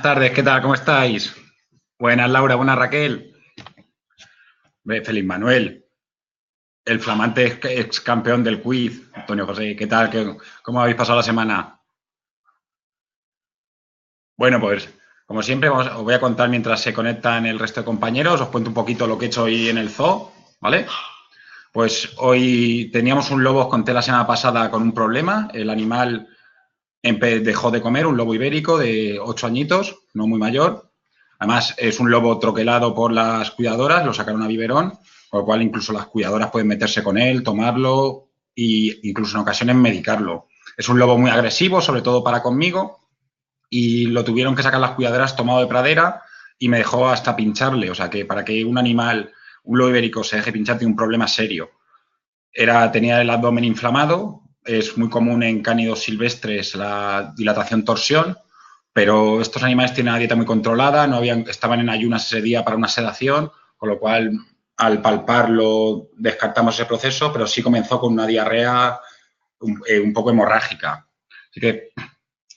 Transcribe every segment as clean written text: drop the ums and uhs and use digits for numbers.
Buenas tardes, ¿qué tal? ¿Cómo estáis? Buenas, Laura, buenas, Raquel. Feliz Manuel, el flamante ex campeón del quiz, Antonio José, ¿qué tal? ¿Cómo habéis pasado la semana? Bueno, pues como siempre, os voy a contar mientras se conectan el resto de compañeros, os cuento un poquito lo que he hecho hoy en el zoo, ¿vale? Pues hoy teníamos un lobo, os conté la semana pasada con un problema, el animal dejó de comer, un lobo ibérico de 8 añitos, no muy mayor. Además, es un lobo troquelado por las cuidadoras, lo sacaron a biberón, con lo cual incluso las cuidadoras pueden meterse con él, tomarlo e incluso en ocasiones medicarlo. Es un lobo muy agresivo, sobre todo para conmigo, y lo tuvieron que sacar las cuidadoras tomado de pradera y me dejó hasta pincharle. O sea que para que un animal, un lobo ibérico, se deje pinchar tiene un problema serio. Tenía el abdomen inflamado, es muy común en cánidos silvestres la dilatación torsión, pero estos animales tienen una dieta muy controlada, estaban en ayunas ese día para una sedación, con lo cual al palparlo descartamos ese proceso, pero sí comenzó con una diarrea un poco hemorrágica. Así que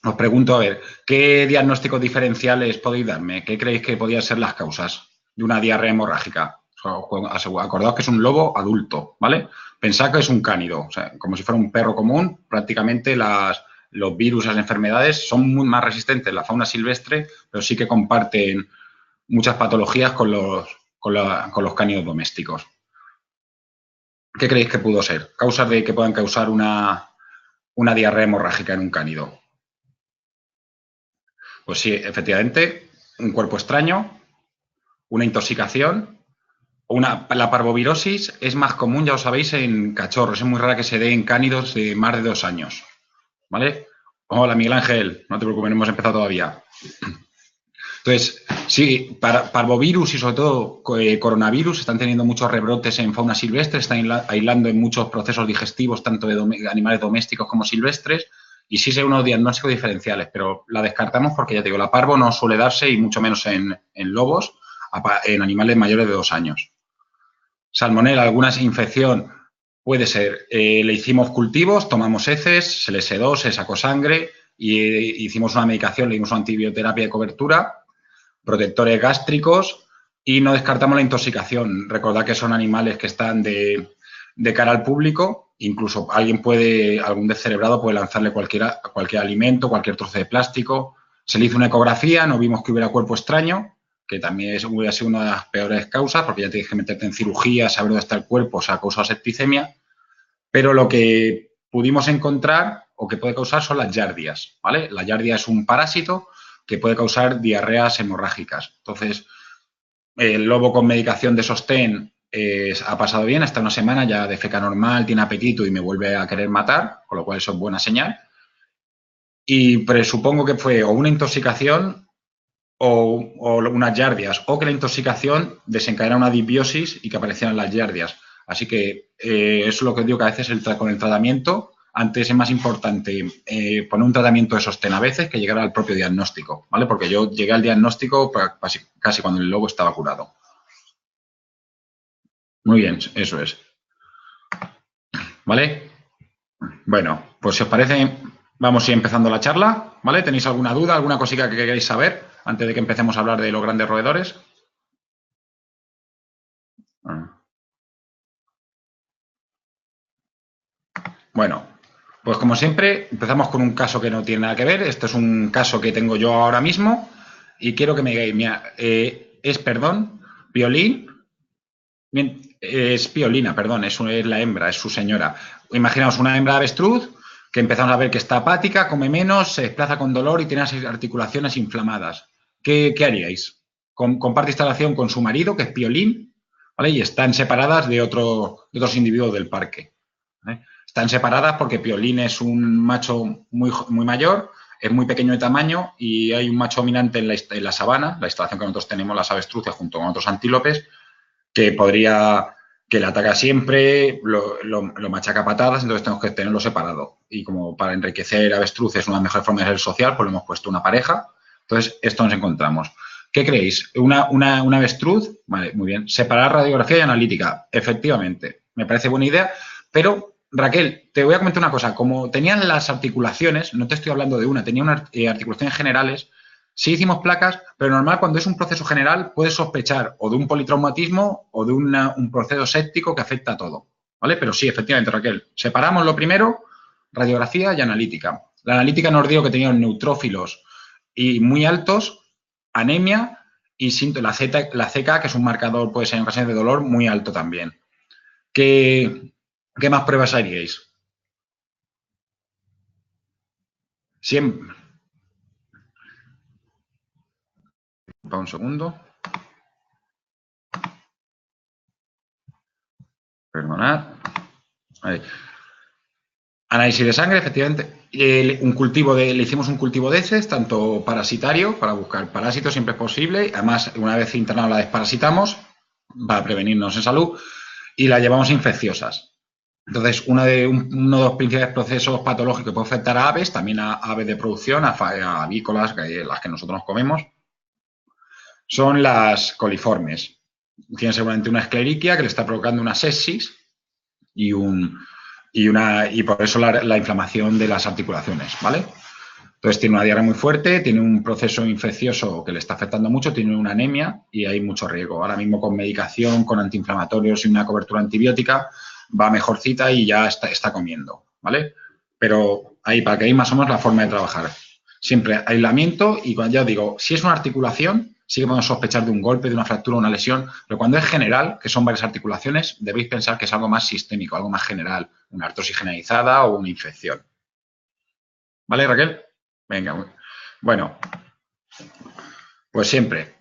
os pregunto, a ver, ¿qué diagnósticos diferenciales podéis darme? ¿Qué creéis que podrían ser las causas de una diarrea hemorrágica? Acordaos que es un lobo adulto, ¿vale? Pensad que es un cánido, o sea, como si fuera un perro común, prácticamente los virus, las enfermedades son muy más resistentes en la fauna silvestre, pero sí que comparten muchas patologías con los cánidos domésticos. ¿Qué creéis que pudo ser? Causas de que puedan causar una diarrea hemorrágica en un cánido. Pues sí, efectivamente, un cuerpo extraño, una intoxicación, la parvovirosis es más común, ya lo sabéis, en cachorros. Es muy rara que se dé en cánidos de más de 2 años. ¿Vale? Hola, Miguel Ángel, no te preocupes, no hemos empezado todavía. Entonces, sí, parvovirus y sobre todo coronavirus están teniendo muchos rebrotes en fauna silvestre, están aislando en muchos procesos digestivos, tanto de animales domésticos como silvestres, y sí se unos diagnósticos diferenciales, pero la descartamos porque, ya te digo, la parvo no suele darse, y mucho menos en lobos, en animales mayores de 2 años. Salmonela, alguna infección, puede ser. Le hicimos cultivos, tomamos heces, se le sedó, se sacó sangre y hicimos una medicación, le dimos una antibioterapia de cobertura, protectores gástricos y no descartamos la intoxicación. Recordad que son animales que están de cara al público, incluso algún descerebrado puede lanzarle cualquier alimento, cualquier trozo de plástico. Se le hizo una ecografía, no vimos que hubiera cuerpo extraño, que también hubiera sido una de las peores causas, porque ya tienes que meterte en cirugía, saber dónde está el cuerpo, o sea, causa septicemia. Pero lo que pudimos encontrar o que puede causar son las yardias, ¿vale? La yardia es un parásito que puede causar diarreas hemorrágicas. Entonces, el lobo con medicación de sostén ha pasado bien, hasta una semana ya defeca normal, tiene apetito y me vuelve a querer matar, con lo cual eso es buena señal. Y presupongo que fue o una intoxicación o unas yardias, o que la intoxicación desencadena una disbiosis y que aparecieran las yardias. Así que eso es lo que digo, que a veces con el tratamiento, antes es más importante poner un tratamiento de sostén a veces que llegar al propio diagnóstico, ¿vale? Porque yo llegué al diagnóstico casi cuando el lobo estaba curado. Muy bien, eso es. ¿Vale? Bueno, pues si os parece, vamos a ir empezando la charla, ¿vale? ¿Tenéis alguna duda, alguna cosita que queréis saber antes de que empecemos a hablar de los grandes roedores? Bueno, pues como siempre, empezamos con un caso que no tiene nada que ver. Este es un caso que tengo yo ahora mismo y quiero que me digáis, mira, Piolín, es Piolina, perdón, es la hembra, es su señora. Imaginaos una hembra de avestruz que empezamos a ver que está apática, come menos, se desplaza con dolor y tiene las articulaciones inflamadas. ¿Qué haríais? Comparte instalación con su marido, que es Piolín, ¿vale? Y están separadas de otros individuos del parque, ¿vale? Están separadas porque Piolín es un macho muy, muy mayor, es muy pequeño de tamaño y hay un macho dominante en la sabana, la instalación que nosotros tenemos, las avestruces, junto con otros antílopes, que le ataca siempre, lo machaca a patadas, entonces tenemos que tenerlo separado. Y como para enriquecer avestruz es una mejor forma de ser social, pues le hemos puesto una pareja. Entonces, esto nos encontramos. ¿Qué creéis? ¿Una avestruz? Vale, muy bien. Separar radiografía y analítica. Efectivamente, me parece buena idea, pero Raquel, te voy a comentar una cosa. Como tenían las articulaciones, no te estoy hablando de una, tenía unas articulaciones generales, Sí hicimos placas, pero normal cuando es un proceso general puedes sospechar o de un politraumatismo o de un proceso séptico que afecta a todo, ¿vale? Pero sí, efectivamente, Raquel, separamos lo primero, radiografía y analítica. La analítica nos dio que tenían neutrófilos y muy altos, anemia y la CK, que es un marcador, puede ser en ocasiones de dolor, muy alto también. ¿Qué más pruebas haríais? Siempre. Un segundo. Perdonad. Ahí. Análisis de sangre, efectivamente. Le hicimos un cultivo de heces, tanto parasitario, para buscar parásitos siempre es posible. Además, una vez internado la desparasitamos para prevenirnos en salud y la llevamos infecciosas. Entonces, uno de los principales procesos patológicos que puede afectar a aves, también a aves de producción, a avícolas, las que nosotros nos comemos, son las coliformes. Tienen seguramente una escleriquia que le está provocando una sepsis y por eso la inflamación de las articulaciones, ¿vale? Entonces tiene una diarrea muy fuerte, tiene un proceso infeccioso que le está afectando mucho, tiene una anemia y hay mucho riesgo. Ahora mismo con medicación, con antiinflamatorios y una cobertura antibiótica va mejorcita y ya está comiendo, ¿vale? Pero ahí, para que veáis más o menos la forma de trabajar. Siempre aislamiento y cuando ya os digo, si es una articulación, sí que podemos sospechar de un golpe, de una fractura, una lesión, pero cuando es general, que son varias articulaciones, debéis pensar que es algo más sistémico, algo más general, una artrosis generalizada o una infección. ¿Vale, Raquel? Venga, bueno, pues siempre.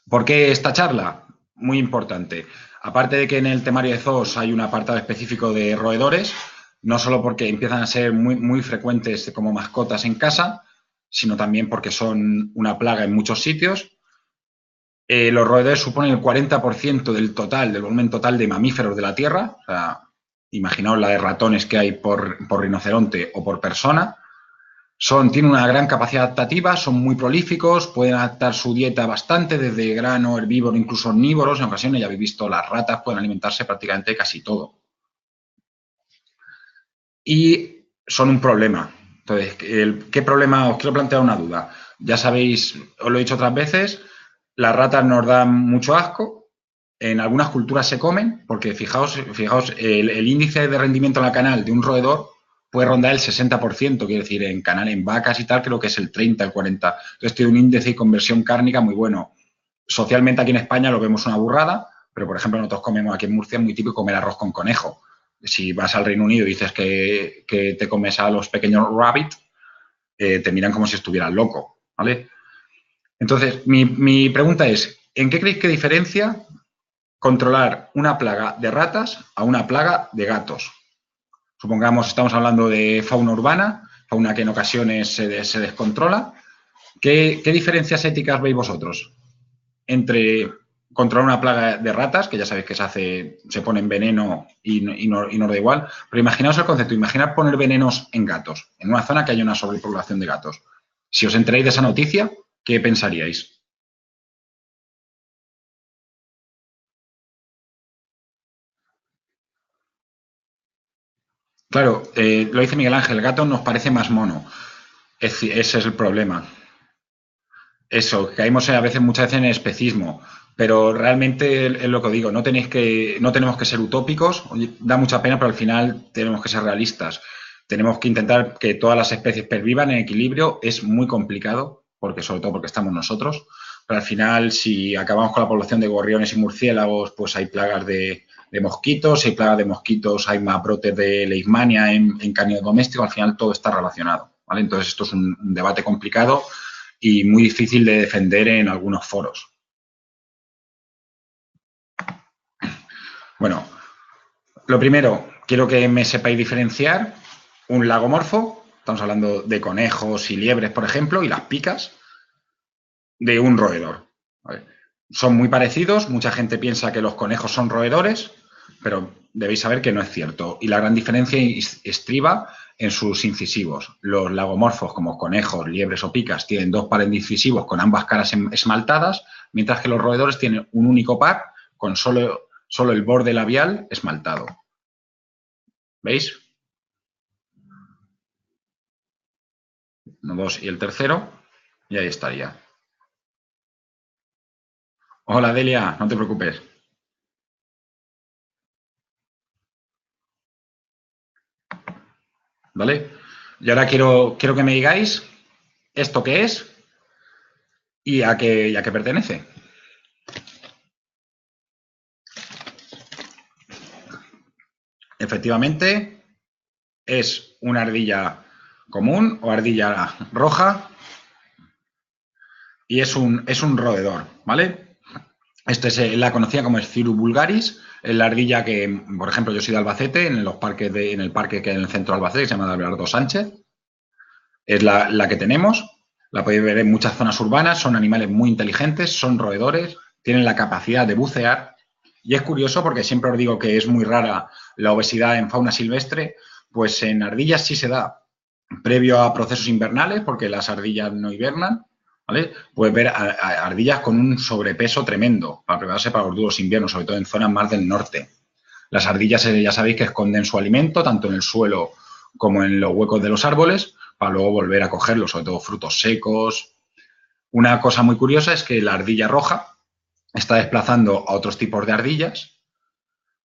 ¿Por qué esta charla? Muy importante. Aparte de que en el temario de zoos hay un apartado específico de roedores, no solo porque empiezan a ser muy frecuentes como mascotas en casa, sino también porque son una plaga en muchos sitios. Los roedores suponen el 40% del total, del volumen total de mamíferos de la Tierra. O sea, imaginaos la de ratones que hay por rinoceronte o por persona. Tienen una gran capacidad adaptativa, son muy prolíficos, pueden adaptar su dieta bastante, desde grano, herbívoro, incluso omnívoros. En ocasiones, ya habéis visto, las ratas pueden alimentarse prácticamente casi todo. Y son un problema. Entonces, ¿qué problema? Os quiero plantear una duda. Ya sabéis, os lo he dicho otras veces, las ratas nos dan mucho asco. En algunas culturas se comen, porque fijaos, el índice de rendimiento en la canal de un roedor puede rondar el 60%, quiero decir, en vacas y tal, creo que es el 30, el 40. Entonces tiene un índice de conversión cárnica muy bueno. Socialmente aquí en España lo vemos una burrada, pero por ejemplo nosotros comemos aquí en Murcia, es muy típico comer arroz con conejo. Si vas al Reino Unido y dices que te comes a los pequeños rabbit, te miran como si estuvieras loco, ¿vale? Entonces, mi pregunta es, ¿en qué creéis que diferencia controlar una plaga de ratas a una plaga de gatos? Supongamos, estamos hablando de fauna urbana, fauna que en ocasiones se descontrola. ¿Qué diferencias éticas veis vosotros entre controlar una plaga de ratas, que ya sabéis que se pone en veneno y no da igual, pero imaginaos el concepto, imaginad poner venenos en gatos, en una zona que haya una sobrepoblación de gatos? Si os enteráis de esa noticia, ¿qué pensaríais? Claro, lo dice Miguel Ángel, el gato nos parece más mono. Ese es el problema. Eso, caímos a veces, muchas veces en el especismo, pero realmente es lo que digo, no tenemos que ser utópicos. Oye, da mucha pena, pero al final tenemos que ser realistas. Tenemos que intentar que todas las especies pervivan en equilibrio. Es muy complicado, porque sobre todo porque estamos nosotros, pero al final, si acabamos con la población de gorriones y murciélagos, pues hay plagas de mosquitos, si hay plagas de mosquitos, hay más brotes de leishmania en cánidos domésticos, al final todo está relacionado, ¿vale? Entonces esto es un debate complicado y muy difícil de defender en algunos foros. Bueno, lo primero, quiero que me sepáis diferenciar un lagomorfo, estamos hablando de conejos y liebres, por ejemplo, y las picas, de un roedor. ¿Vale? Son muy parecidos, mucha gente piensa que los conejos son roedores, pero debéis saber que no es cierto. Y la gran diferencia estriba en sus incisivos. Los lagomorfos, como conejos, liebres o picas, tienen dos pares de incisivos con ambas caras esmaltadas, mientras que los roedores tienen un único par con solo el borde labial esmaltado. ¿Veis? Uno, dos y el tercero. Y ahí estaría. Hola, Delia, no te preocupes. ¿Vale? Y ahora quiero que me digáis esto qué es y a qué pertenece. Efectivamente, es una ardilla común o ardilla roja y es un roedor, ¿vale? Esta es la conocida como Sciurus vulgaris, es la ardilla que, por ejemplo, yo soy de Albacete, en el parque que hay en el centro de Albacete, que se llama de Abelardo Sánchez, es la que tenemos, la podéis ver en muchas zonas urbanas, son animales muy inteligentes, son roedores, tienen la capacidad de bucear, y es curioso porque siempre os digo que es muy rara la obesidad en fauna silvestre, pues en ardillas sí se da previo a procesos invernales, porque las ardillas no hibernan, ¿vale? Puedes ver a ardillas con un sobrepeso tremendo para prepararse para los duros inviernos, sobre todo en zonas más del norte. Las ardillas ya sabéis que esconden su alimento tanto en el suelo como en los huecos de los árboles para luego volver a cogerlo, sobre todo frutos secos. Una cosa muy curiosa es que la ardilla roja está desplazando a otros tipos de ardillas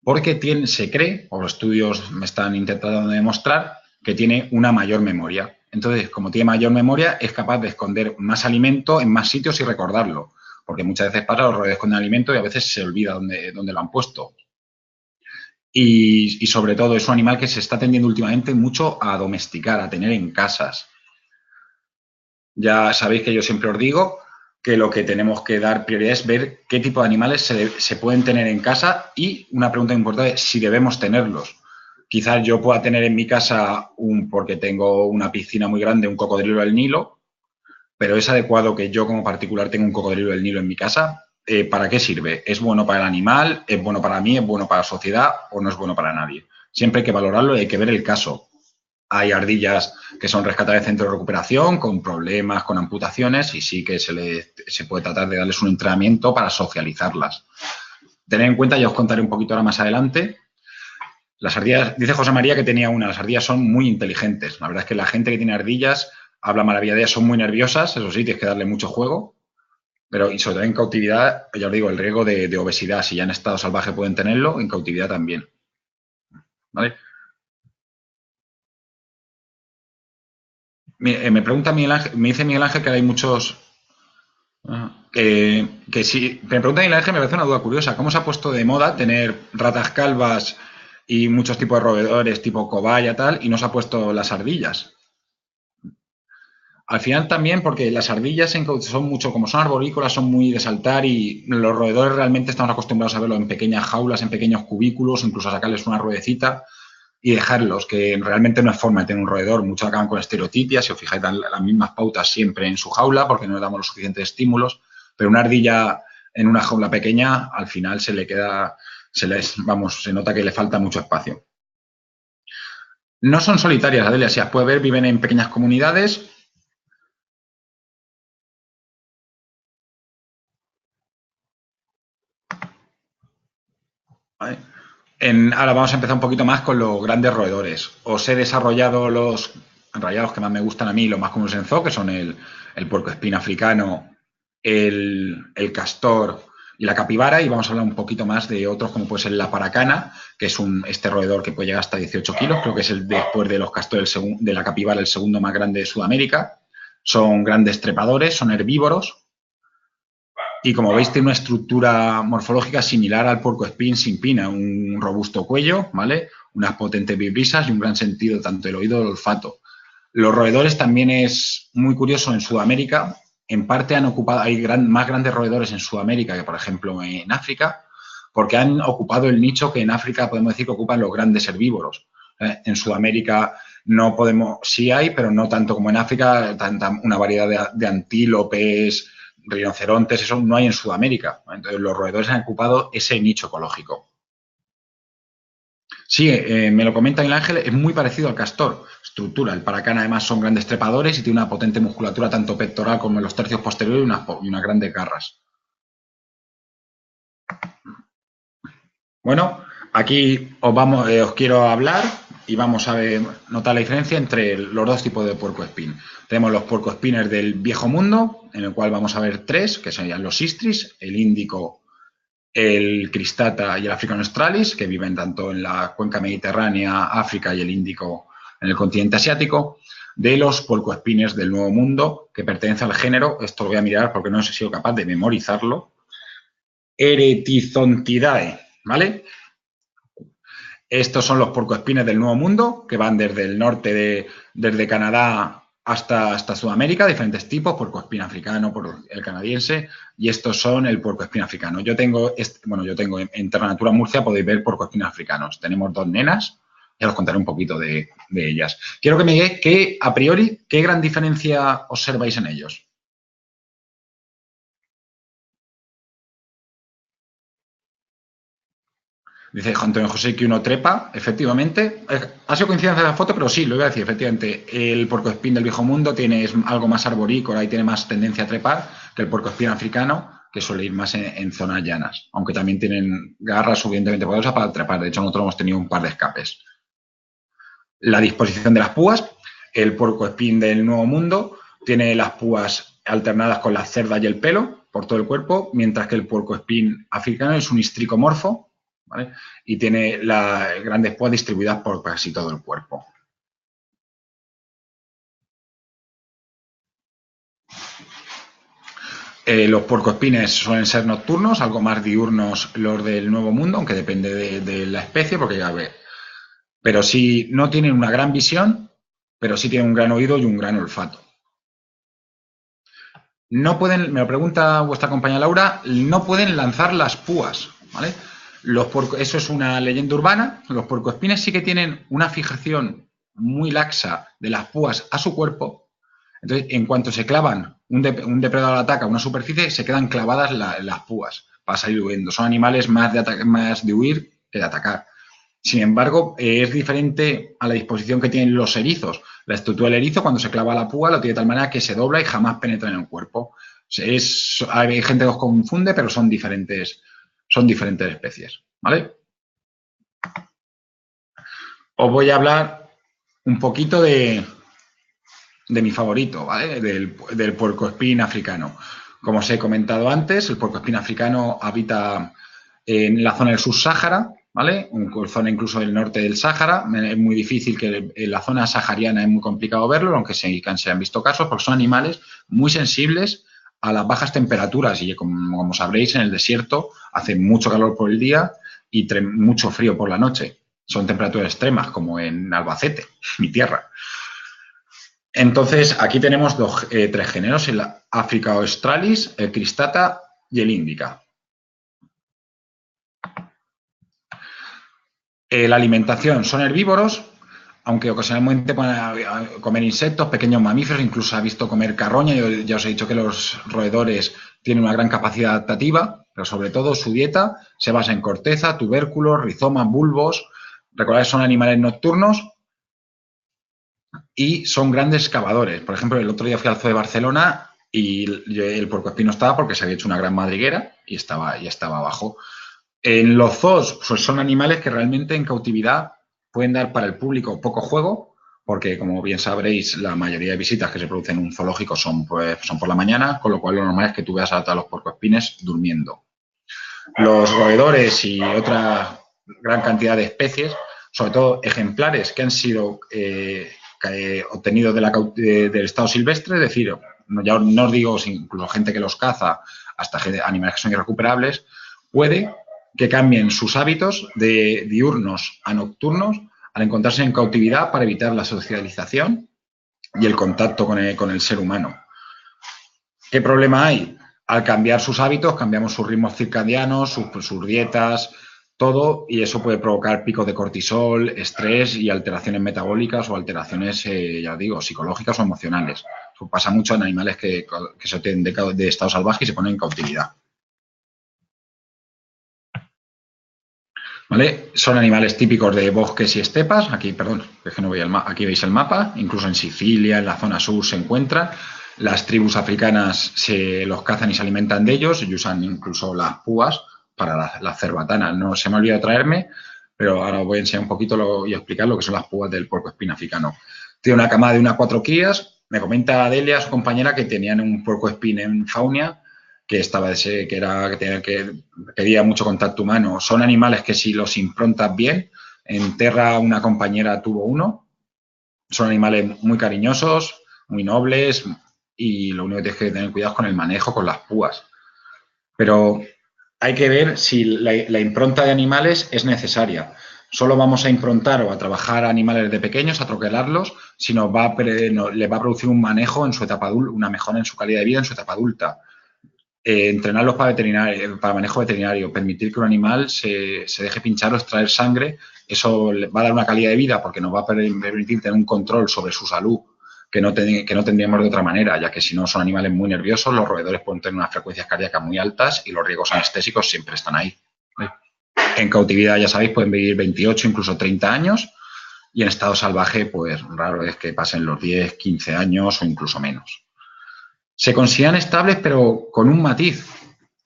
porque se cree, o los estudios me están intentando demostrar, que tiene una mayor memoria. Entonces, como tiene mayor memoria, es capaz de esconder más alimento en más sitios y recordarlo. Porque muchas veces pasa, los roedores esconden alimento y a veces se olvida dónde lo han puesto. Y sobre todo es un animal que se está tendiendo últimamente mucho a domesticar, a tener en casas. Ya sabéis que yo siempre os digo que lo que tenemos que dar prioridad es ver qué tipo de animales se pueden tener en casa y una pregunta importante es si debemos tenerlos. Quizás yo pueda tener en mi casa, porque tengo una piscina muy grande, un cocodrilo del Nilo, pero es adecuado que yo como particular tenga un cocodrilo del Nilo en mi casa. ¿Para qué sirve? ¿Es bueno para el animal? ¿Es bueno para mí? ¿Es bueno para la sociedad? ¿O no es bueno para nadie? Siempre hay que valorarlo y hay que ver el caso. Hay ardillas que son rescatadas de centro de recuperación con problemas, con amputaciones y sí que se puede tratar de darles un entrenamiento para socializarlas. Tened en cuenta, ya os contaré un poquito ahora más adelante, las ardillas, dice José María que tenía una, las ardillas son muy inteligentes. La verdad es que la gente que tiene ardillas habla maravilla de ellas, son muy nerviosas, eso sí, tienes que darle mucho juego, pero y sobre todo en cautividad, ya os digo, el riesgo de obesidad, si ya en estado salvaje pueden tenerlo, en cautividad también. ¿Vale? Me pregunta Miguel Ángel, me dice Miguel Ángel que hay muchos. Que si me pregunta Miguel Ángel, me parece una duda curiosa. ¿Cómo se ha puesto de moda tener ratas calvas y muchos tipos de roedores tipo cobaya tal y no se ha puesto las ardillas? Al final también porque las ardillas son mucho, como son arborícolas, son muy de saltar y los roedores realmente estamos acostumbrados a verlo en pequeñas jaulas, en pequeños cubículos, incluso a sacarles una ruedecita y dejarlos, que realmente no es forma de tener un roedor. Muchos acaban con estereotipias, si os fijáis, dan las mismas pautas siempre en su jaula porque no le damos los suficientes estímulos, pero una ardilla en una jaula pequeña al final se le queda, se nota que le falta mucho espacio. No son solitarias, Adelia, si las puedes ver, viven en pequeñas comunidades. ¿Vale? Ahora vamos a empezar un poquito más con los grandes roedores. Os he desarrollado los que más me gustan a mí, los más comunes en zoo, que son el puercoespín africano, el castor y la capibara, y vamos a hablar un poquito más de otros como puede ser la paracana, que es este roedor que puede llegar hasta 18 kilos, creo que es después de los castores de la capibara el segundo más grande de Sudamérica. Son grandes trepadores, son herbívoros, y como veis tiene una estructura morfológica similar al puercoespín sin pina, un robusto cuello, ¿vale? Unas potentes vibrisas y un gran sentido tanto del oído como del olfato. Los roedores también es muy curioso en Sudamérica. En parte han ocupado, más grandes roedores en Sudamérica que, por ejemplo, en África, porque han ocupado el nicho que en África podemos decir que ocupan los grandes herbívoros. En Sudamérica no podemos, sí hay, pero no tanto como en África, una variedad de antílopes, rinocerontes, eso no hay en Sudamérica. Entonces, los roedores han ocupado ese nicho ecológico. Sí, me lo comenta el Ángel, es muy parecido al castor. Estructura, el paracán además son grandes trepadores y tiene una potente musculatura tanto pectoral como en los tercios posteriores y unas grandes garras. Bueno, aquí os quiero hablar y vamos a notar la diferencia entre los dos tipos de puercoespín. Tenemos los puercoespines del viejo mundo, en el cual vamos a ver tres, que serían los istris, el índico, el cristata y el africano australis, que viven tanto en la cuenca mediterránea, África y el Índico en el continente asiático. De los puercoespines del Nuevo Mundo, que pertenece al género, esto lo voy a mirar porque no he sido capaz de memorizarlo, Eretizontidae, ¿vale? Estos son los puercoespines del Nuevo Mundo, que van desde el norte, desde Canadá hasta Sudamérica, diferentes tipos, puercoespín africano, el canadiense, y estos son el puercoespín africano. Yo tengo en Terranatura Murcia, podéis ver puercoespines africanos. Tenemos dos nenas, ya os contaré un poquito de ellas. Quiero que me digáis que, a priori, ¿qué gran diferencia observáis en ellos? Dice Antonio José que uno trepa, efectivamente. Ha sido coincidencia de la foto, pero sí, lo iba a decir, efectivamente. El puercoespín del viejo mundo es algo más arborícola y tiene más tendencia a trepar que el puercoespín africano, que suele ir más en zonas llanas, aunque también tienen garras suficientemente poderosas para trepar. De hecho, nosotros hemos tenido un par de escapes. La disposición de las púas. El puercoespín del Nuevo Mundo tiene las púas alternadas con las cerdas y el pelo por todo el cuerpo, mientras que el puercoespín africano es un histricomorfo, ¿vale? Y tiene las grandes púas distribuidas por casi todo el cuerpo. Los puercoespines suelen ser nocturnos, algo más diurnos los del Nuevo Mundo, aunque depende de la especie, porque ya ve. Pero sí, no tienen una gran visión, pero sí tienen un gran oído y un gran olfato. No pueden, me lo pregunta vuestra compañera Laura, no pueden lanzar las púas, ¿vale? Eso es una leyenda urbana. Los puercoespines sí que tienen una fijación muy laxa de las púas a su cuerpo. Entonces, en cuanto se clavan, un depredador ataca una superficie, se quedan clavadas las púas para salir huyendo. Son animales más de huir que de atacar. Sin embargo, es diferente a la disposición que tienen los erizos. La estructura del erizo, cuando se clava la púa, lo tiene de tal manera que se dobla y jamás penetra en el cuerpo. Hay gente que los confunde, pero son diferentes especies, ¿vale? Os voy a hablar un poquito de mi favorito, ¿vale? Del puercoespín africano. Como os he comentado antes, el puercoespín africano habita en la zona del subsáhara, ¿vale? Una zona incluso del norte del Sáhara. Es muy difícil que en la zona sahariana es muy complicado verlo, aunque se han visto casos, porque son animales muy sensibles a las bajas temperaturas y como sabréis, en el desierto hace mucho calor por el día y mucho frío por la noche. Son temperaturas extremas, como en Albacete, mi tierra. Entonces, aquí tenemos tres géneros, el Africa australis, el cristata y el índica. La alimentación son herbívoros, aunque ocasionalmente pueden comer insectos, pequeños mamíferos, incluso se ha visto comer carroña. Yo ya os he dicho que los roedores tienen una gran capacidad adaptativa, pero sobre todo su dieta se basa en corteza, tubérculos, rizomas, bulbos. Recordad que son animales nocturnos y son grandes excavadores. Por ejemplo, el otro día fui al Zoo de Barcelona y el puercoespín no estaba porque se había hecho una gran madriguera y estaba abajo. En los zoos pues son animales que realmente en cautividad pueden dar para el público poco juego, porque como bien sabréis, la mayoría de visitas que se producen en un zoológico son por la mañana, con lo cual lo normal es que tú veas a los puercoespines durmiendo. Los roedores y otra gran cantidad de especies, sobre todo ejemplares que han sido obtenidos del estado silvestre, es decir, ya no os digo incluso gente que los caza, hasta animales que son irrecuperables, puede que cambien sus hábitos de diurnos a nocturnos al encontrarse en cautividad para evitar la socialización y el contacto con el ser humano. ¿Qué problema hay? Al cambiar sus hábitos, cambiamos sus ritmos circadianos, sus dietas, todo, y eso puede provocar picos de cortisol, estrés y alteraciones metabólicas o alteraciones, ya digo, psicológicas o emocionales. Eso pasa mucho en animales que se obtienen de estado salvaje y se ponen en cautividad. ¿Vale? Son animales típicos de bosques y estepas. Aquí, perdón, es que no veía aquí veis el mapa. Incluso en Sicilia, en la zona sur, se encuentran. Las tribus africanas los cazan y se alimentan de ellos y usan incluso las púas para las cerbatanas. No se me olvidó traerme pero ahora os voy a enseñar un poquito y a explicar lo que son las púas del puercoespín africano. Tiene una camada de unas 4 crías. Me comenta Delia, su compañera, que tenían un puercoespín en Faunia que pedía mucho contacto humano. Son animales que si los improntas bien, en Terra una compañera tuvo uno. Son animales muy cariñosos, muy nobles y lo único que tienes que tener cuidado es con el manejo, con las púas. Pero hay que ver si la impronta de animales es necesaria. Solo vamos a improntar o a trabajar animales de pequeños, a troquelarlos, si les va a producir un manejo en su etapa adulta, una mejora en su calidad de vida en su etapa adulta. Entrenarlos para manejo veterinario, permitir que un animal se deje pinchar o extraer sangre, eso le va a dar una calidad de vida porque nos va a permitir tener un control sobre su salud que no tendríamos de otra manera, ya que si no son animales muy nerviosos, los roedores pueden tener unas frecuencias cardíacas muy altas y los riesgos anestésicos siempre están ahí. En cautividad, ya sabéis, pueden vivir 28, incluso 30 años, y en estado salvaje, pues raro es que pasen los 10, 15 años o incluso menos. Se consideran estables, pero con un matiz.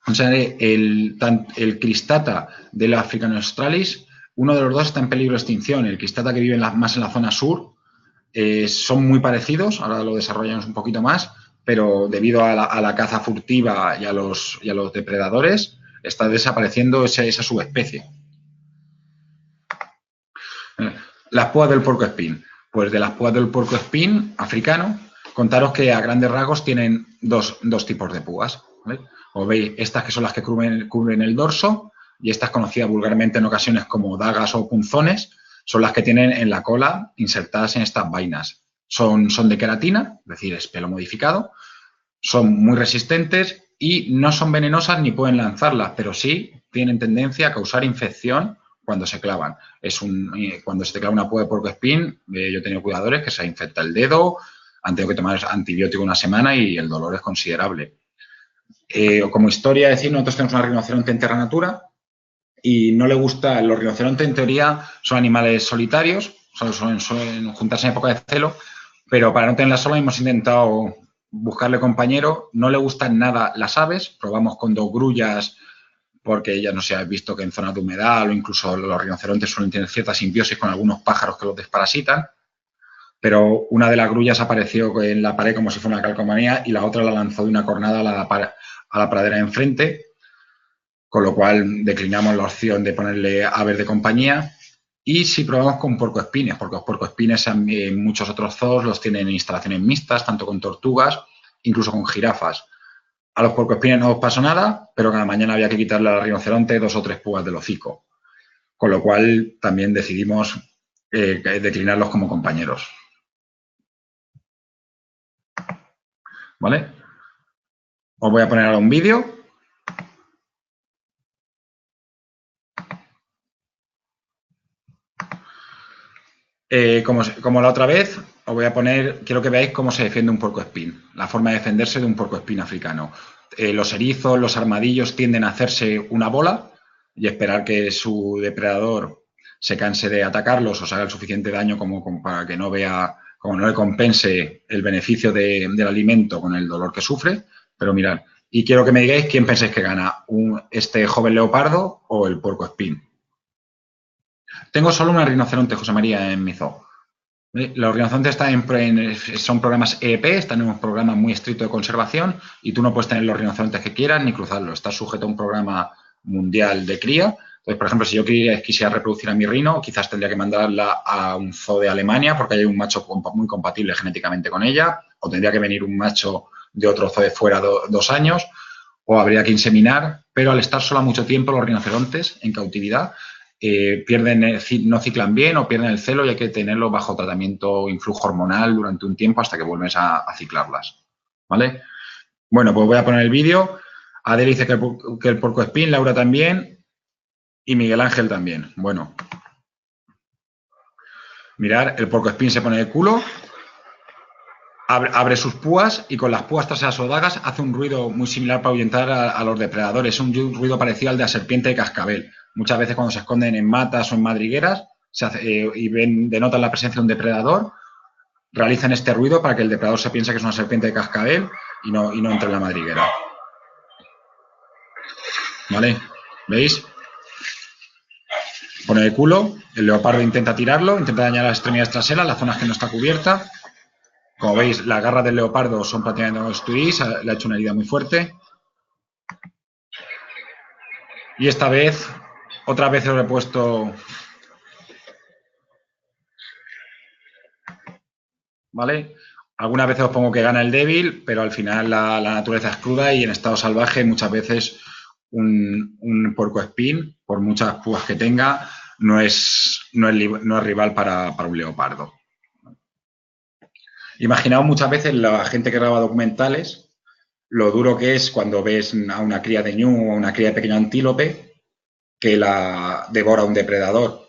O sea, el cristata del Africanus australis, uno de los dos está en peligro de extinción. El cristata que vive más en la zona sur, son muy parecidos, ahora lo desarrollamos un poquito más, pero debido a la caza furtiva y a los depredadores, está desapareciendo esa subespecie. Las púas del puercoespín. Pues de las púas del puercoespín africano, contaros que a grandes rasgos tienen dos tipos de púas. ¿Vale? Os veis estas que son las que cubren el dorso y estas conocidas vulgarmente en ocasiones como dagas o punzones, son las que tienen en la cola insertadas en estas vainas. Son de queratina, es decir, es pelo modificado, son muy resistentes y no son venenosas ni pueden lanzarlas, pero sí tienen tendencia a causar infección cuando se clavan. Cuando se te clava una púa de puercoespín, yo he tenido cuidadores que se infecta el dedo, han tenido que tomar antibiótico una semana y el dolor es considerable. Como historia, decir, nosotros tenemos una rinoceronte en Terra Natura y no le gusta, los rinocerontes en teoría son animales solitarios, suelen juntarse en época de celo, pero para no tenerla sola hemos intentado buscarle compañero. No le gustan nada las aves, probamos con 2 grullas porque ya no se ha visto que en zonas de humedad o incluso los rinocerontes suelen tener cierta simbiosis con algunos pájaros que los desparasitan, pero una de las grullas apareció en la pared como si fuera una calcomanía y la otra la lanzó de una cornada a la pradera de enfrente, con lo cual declinamos la opción de ponerle aves de compañía. Y si probamos con puercoespines, porque los puercoespines en muchos otros zoos los tienen en instalaciones mixtas, tanto con tortugas, incluso con jirafas. A los puercoespines no os pasó nada, pero cada mañana había que quitarle al rinoceronte 2 o 3 púas del hocico. Con lo cual también decidimos declinarlos como compañeros. ¿Vale? Os voy a poner ahora un vídeo. Como la otra vez, os voy a poner, quiero que veáis cómo se defiende un puercoespín, la forma de defenderse de un puercoespín africano. Los erizos, los armadillos tienden a hacerse una bola y esperar que su depredador se canse de atacarlos o se haga el suficiente daño como para que no le compense el beneficio del alimento con el dolor que sufre. Pero mirad, y quiero que me digáis quién pensáis que gana, este joven leopardo o el puercoespín. Tengo solo una rinoceronte, José María, en mi zoo. Los rinocerontes son programas EEP, están en un programa muy estricto de conservación y tú no puedes tener los rinocerontes que quieras ni cruzarlos. Estás sujeto a un programa mundial de cría. Entonces, por ejemplo, si yo quisiera reproducir a mi rino, quizás tendría que mandarla a un zoo de Alemania porque hay un macho muy compatible genéticamente con ella, o tendría que venir un macho de otro zoo de fuera 2 años, o habría que inseminar, pero al estar solo mucho tiempo los rinocerontes en cautividad, no ciclan bien o pierden el celo y hay que tenerlo bajo tratamiento o influjo hormonal durante un tiempo hasta que vuelves a ciclarlas. ¿Vale? Bueno, pues voy a poner el vídeo. Adel dice que el puercoespín, Laura también y Miguel Ángel también. Bueno, mirar, el puercoespín se pone de culo, abre sus púas y con las púas traseras o dagas hace un ruido muy similar para ahuyentar a los depredadores. Es un ruido parecido al de la serpiente de cascabel. Muchas veces cuando se esconden en matas o en madrigueras y denotan la presencia de un depredador, realizan este ruido para que el depredador se piense que es una serpiente de cascabel y no entre en la madriguera. ¿Vale? ¿Veis? pone el culo, el leopardo intenta tirarlo, intenta dañar las extremidades traseras, las zonas que no está cubierta. Como veis, las garras del leopardo son prácticamente no destruís, le ha hecho una herida muy fuerte. Y esta vez, otra vez os he puesto... ¿Vale? Algunas veces os pongo que gana el débil, pero al final la naturaleza es cruda y en estado salvaje muchas veces un puercoespín, por muchas púas que tenga, no es rival para un leopardo. Imaginaos muchas veces la gente que graba documentales, lo duro que es cuando ves a una cría de ñu o a una cría de pequeño antílope que la devora un depredador.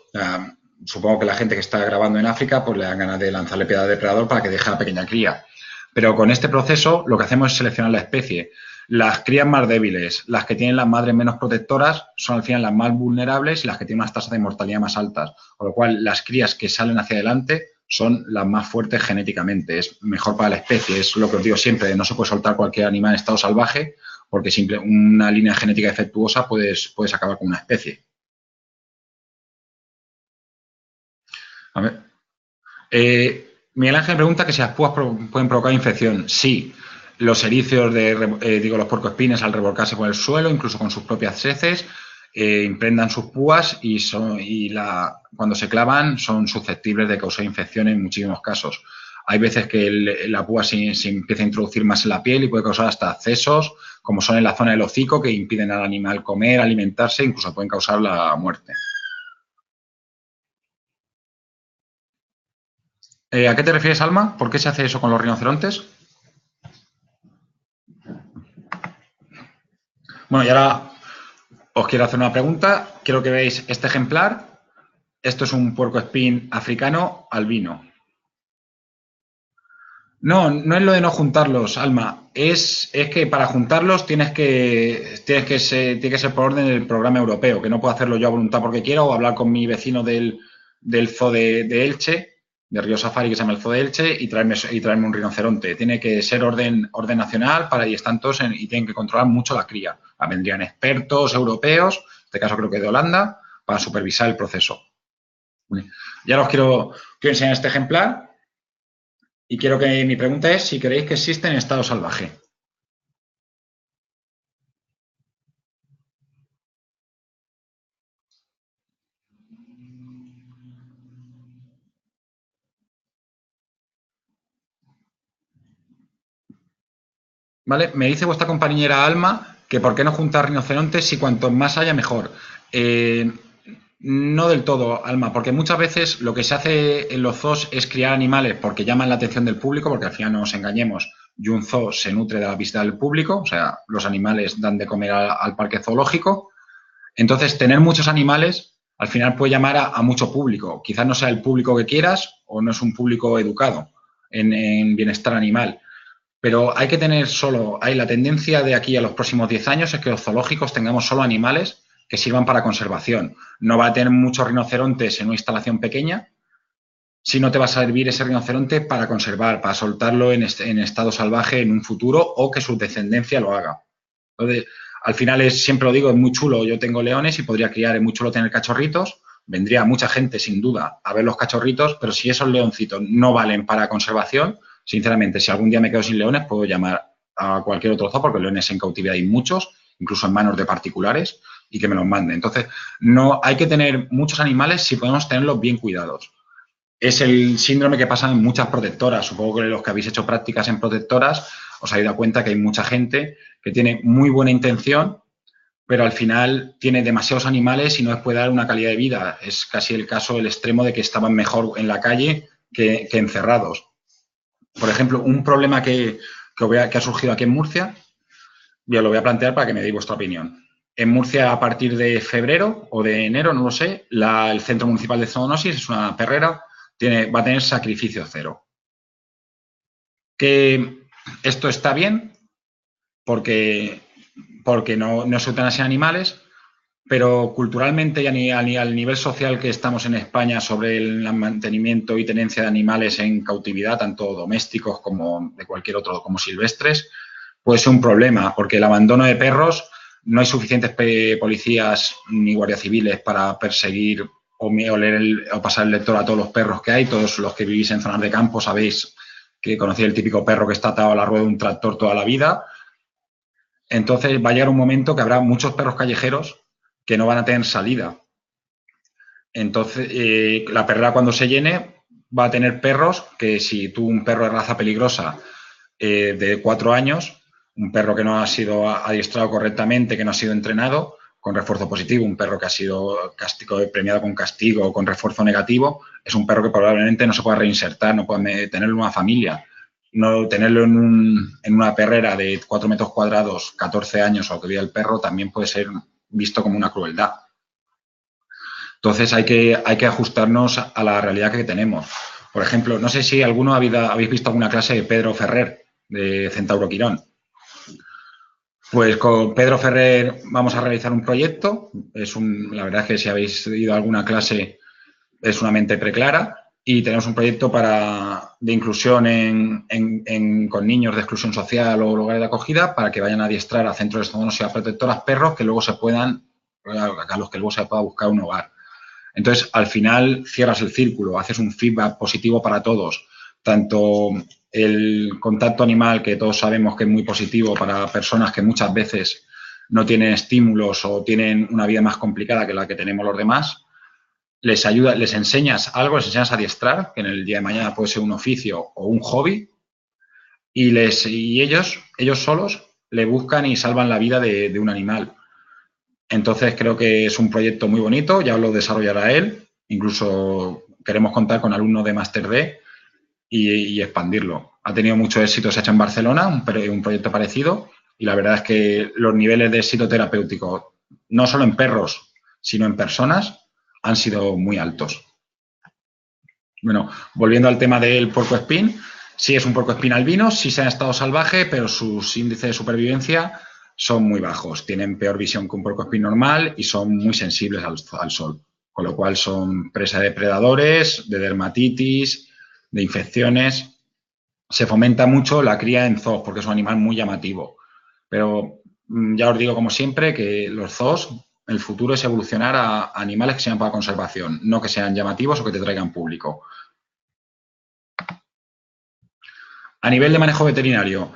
Supongo que la gente que está grabando en África pues le dan ganas de lanzarle piedra al depredador para que deje a la pequeña cría. Pero con este proceso lo que hacemos es seleccionar la especie. Las crías más débiles, las que tienen las madres menos protectoras, son al final las más vulnerables y las que tienen unas tasas de mortalidad más altas. Con lo cual, las crías que salen hacia adelante son las más fuertes genéticamente. Es mejor para la especie. Es lo que os digo siempre, no se puede soltar cualquier animal en estado salvaje porque una línea genética defectuosa puedes acabar con una especie. A ver. Miguel Ángel pregunta que si las púas pueden provocar infección. Sí. Los ericios los puercoespines al revolcarse por el suelo, incluso con sus propias heces, impregnan sus púas y cuando se clavan son susceptibles de causar infección en muchísimos casos. Hay veces que la púa se empieza a introducir más en la piel y puede causar hasta accesos, como son en la zona del hocico, que impiden al animal comer, alimentarse, incluso pueden causar la muerte. ¿A qué te refieres, Alma? ¿Por qué se hace eso con los rinocerontes? Bueno, y ahora os quiero hacer una pregunta. Quiero que veáis este ejemplar. Esto es un puercoespín africano albino. No, no es lo de no juntarlos, Alma. Es que para juntarlos tiene que ser por orden del programa europeo, que no puedo hacerlo yo a voluntad porque quiero o hablar con mi vecino del zoo de Elche, de Río Safari, que se llama el zoo de Elche, y traerme un rinoceronte. Tiene que ser orden nacional y están todos y tienen que controlar mucho la cría. Vendrían expertos europeos, en este caso creo que de Holanda, para supervisar el proceso. Y ahora os quiero enseñar este ejemplar. Y quiero que mi pregunta es si creéis que existe en estado salvaje. ¿Vale? Me dice vuestra compañera Alma que por qué no juntar rinocerontes si cuanto más haya mejor. No del todo, Alma, porque muchas veces lo que se hace en los zoos es criar animales porque llaman la atención del público, porque al final no nos engañemos, y un zoo se nutre de la visita del público, o sea, los animales dan de comer al parque zoológico. Entonces, tener muchos animales al final puede llamar a mucho público. Quizás no sea el público que quieras o no es un público educado en bienestar animal. Pero hay que tener la tendencia de aquí a los próximos 10 años es que los zoológicos tengamos solo animales que sirvan para conservación. No va a tener muchos rinocerontes en una instalación pequeña, si no te va a servir ese rinoceronte para conservar, para soltarlo en estado salvaje en un futuro o que su descendencia lo haga. Entonces, al final siempre lo digo, es muy chulo, yo tengo leones y podría criar, es muy chulo tener cachorritos, vendría mucha gente sin duda a ver los cachorritos, pero si esos leoncitos no valen para conservación, sinceramente, si algún día me quedo sin leones, puedo llamar a cualquier otro zoo, porque leones en cautividad hay muchos, incluso en manos de particulares, y que me los manden. Entonces, no hay que tener muchos animales si podemos tenerlos bien cuidados. Es el síndrome que pasa en muchas protectoras. Supongo que los que habéis hecho prácticas en protectoras os habéis dado cuenta que hay mucha gente que tiene muy buena intención, pero al final tiene demasiados animales y no les puede dar una calidad de vida. Es casi el caso, el extremo de que estaban mejor en la calle que encerrados. Por ejemplo, un problema que ha surgido aquí en Murcia, yo lo voy a plantear para que me deis vuestra opinión. En Murcia, a partir de febrero o de enero, no lo sé, el Centro Municipal de Zoonosis, es una perrera, va a tener sacrificio cero. Que esto está bien porque no se eutanasia animales, pero culturalmente y al nivel social que estamos en España sobre el mantenimiento y tenencia de animales en cautividad, tanto domésticos como de cualquier otro, como silvestres, puede ser un problema, porque el abandono de perros, no hay suficientes policías ni guardias civiles para perseguir o leer o pasar el lector a todos los perros que hay. Todos los que vivís en zonas de campo sabéis que conocéis el típico perro que está atado a la rueda de un tractor toda la vida. Entonces va a llegar un momento que habrá muchos perros callejeros que no van a tener salida. Entonces, la perrera cuando se llene va a tener perros que si tú un perro de raza peligrosa de 4 años, un perro que no ha sido adiestrado correctamente, que no ha sido entrenado, con refuerzo positivo, un perro que ha sido premiado con castigo o con refuerzo negativo, es un perro que probablemente no se pueda reinsertar, no pueda tenerlo en una familia. No tenerlo en una perrera de 4 metros cuadrados, 14 años o lo que viva el perro, también puede ser visto como una crueldad. Entonces hay que ajustarnos a la realidad que tenemos. Por ejemplo, no sé si alguno habéis visto alguna clase de Pedro Ferrer, de Centauro Quirón. Pues con Pedro Ferrer vamos a realizar un proyecto. La verdad es que si habéis ido a alguna clase es una mente preclara. Y tenemos un proyecto de inclusión con niños de exclusión social o lugares de acogida para que vayan a adiestrar a centros de zoonosis protectoras perros que luego a los que luego se pueda buscar un hogar. Entonces, al final cierras el círculo, haces un feedback positivo para todos, tanto el contacto animal, que todos sabemos que es muy positivo para personas que muchas veces no tienen estímulos o tienen una vida más complicada que la que tenemos los demás, les enseñas algo, les enseñas a adiestrar, que en el día de mañana puede ser un oficio o un hobby, y ellos solos le buscan y salvan la vida de un animal. Entonces creo que es un proyecto muy bonito, ya lo desarrollará él, incluso queremos contar con alumnos de Máster D y expandirlo. Ha tenido mucho éxito, se ha hecho en Barcelona, un proyecto parecido, y la verdad es que los niveles de éxito terapéutico, no solo en perros, sino en personas, han sido muy altos. Bueno, volviendo al tema del puercoespín, sí es un puercoespín albino, sí se ha estado salvaje, pero sus índices de supervivencia son muy bajos. Tienen peor visión que un puercoespín normal y son muy sensibles al sol, con lo cual son presa de predadores, de dermatitis, de infecciones. Se fomenta mucho la cría en zoos porque es un animal muy llamativo. Pero ya os digo, como siempre, que los zoos, el futuro es evolucionar a animales que sean para conservación, no que sean llamativos o que te traigan público. A nivel de manejo veterinario,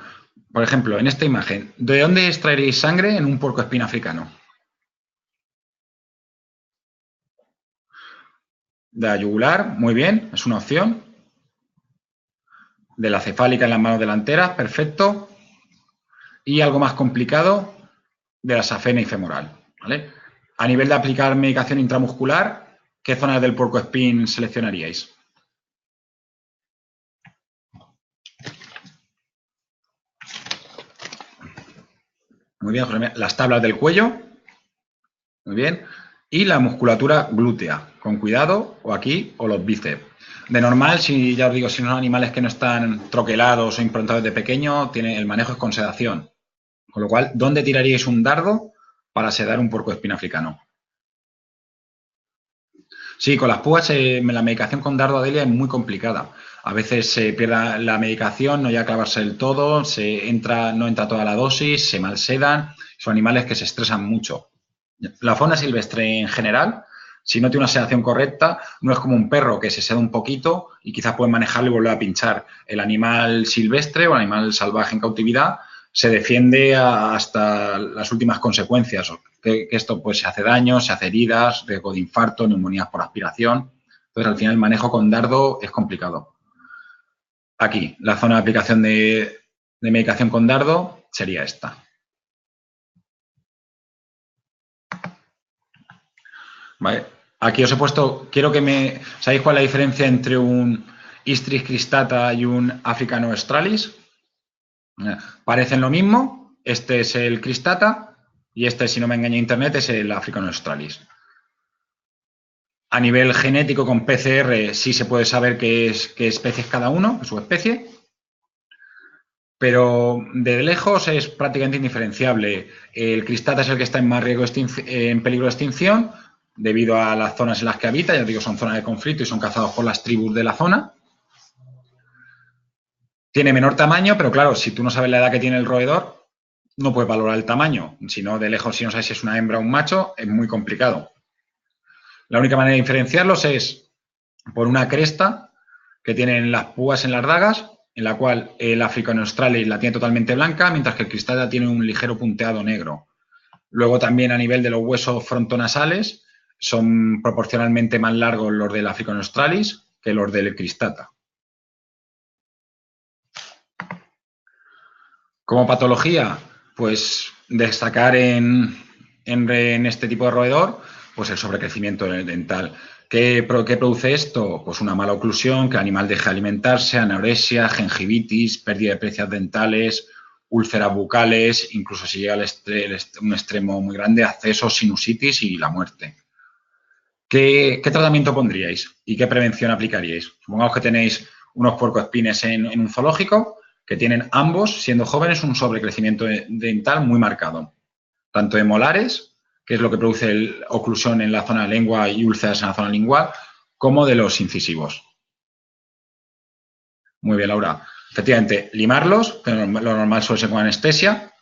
por ejemplo, en esta imagen, ¿de dónde extraeréis sangre en un puercoespín africano? De la yugular, muy bien, es una opción. De la cefálica en las manos delanteras, perfecto. Y algo más complicado, de la safena y femoral, ¿vale? A nivel de aplicar medicación intramuscular, ¿qué zonas del puercoespín seleccionaríais? Muy bien, José. Las tablas del cuello, muy bien. Y la musculatura glútea, con cuidado, o aquí, o los bíceps. De normal, si ya os digo, si son animales que no están troquelados o improntados de pequeño, el manejo es con sedación. Con lo cual, ¿dónde tiraríais un dardo para sedar un puercoespín africano? Sí, con las púas la medicación con dardo, Adelia, es muy complicada. A veces se pierde la medicación, no llega a clavarse del todo, no entra toda la dosis, se malsedan. Son animales que se estresan mucho. La fauna silvestre en general, si no tiene una sedación correcta, no es como un perro que se seda un poquito y quizás puede manejarlo y volver a pinchar. El animal silvestre o el animal salvaje en cautividad se defiende hasta las últimas consecuencias. Que esto pues se hace daño, se hace heridas, riesgo de infarto, neumonías por aspiración. Entonces, al final, el manejo con dardo es complicado. Aquí, la zona de aplicación de medicación con dardo sería esta. ¿Vale? Aquí os he puesto, ¿sabéis cuál es la diferencia entre un Istris cristata y un Africano australis? Parecen lo mismo, este es el cristata y este, si no me engaña internet, es el Africano australis. A nivel genético con PCR sí se puede saber qué especie es cada uno, su especie, pero de lejos es prácticamente indiferenciable. El cristata es el que está en más en peligro de extinción debido a las zonas en las que habita, ya digo, son zonas de conflicto y son cazados por las tribus de la zona. Tiene menor tamaño, pero claro, si tú no sabes la edad que tiene el roedor, no puedes valorar el tamaño. Si no, de lejos, si no sabes si es una hembra o un macho, es muy complicado. La única manera de diferenciarlos es por una cresta que tienen las púas en las dagas, en la cual el African australis la tiene totalmente blanca, mientras que el cristata tiene un ligero punteado negro. Luego también a nivel de los huesos frontonasales son proporcionalmente más largos los del African australis que los del cristata. Como patología, pues destacar en este tipo de roedor, pues el sobrecrecimiento dental. ¿Qué produce esto? Pues una mala oclusión, que el animal deje de alimentarse, anorexia, gingivitis, pérdida de precias dentales, úlceras bucales, incluso si llega un extremo muy grande, accesos, sinusitis y la muerte. ¿Qué tratamiento pondríais y qué prevención aplicaríais? Supongamos que tenéis unos puercoespines en un zoológico que tienen ambos, siendo jóvenes, un sobrecrecimiento dental muy marcado, tanto de molares, que es lo que produce oclusión en la zona de lengua y úlceras en la zona lingual, como de los incisivos. Muy bien, Laura. Efectivamente, limarlos, pero lo normal suele ser con anestesia,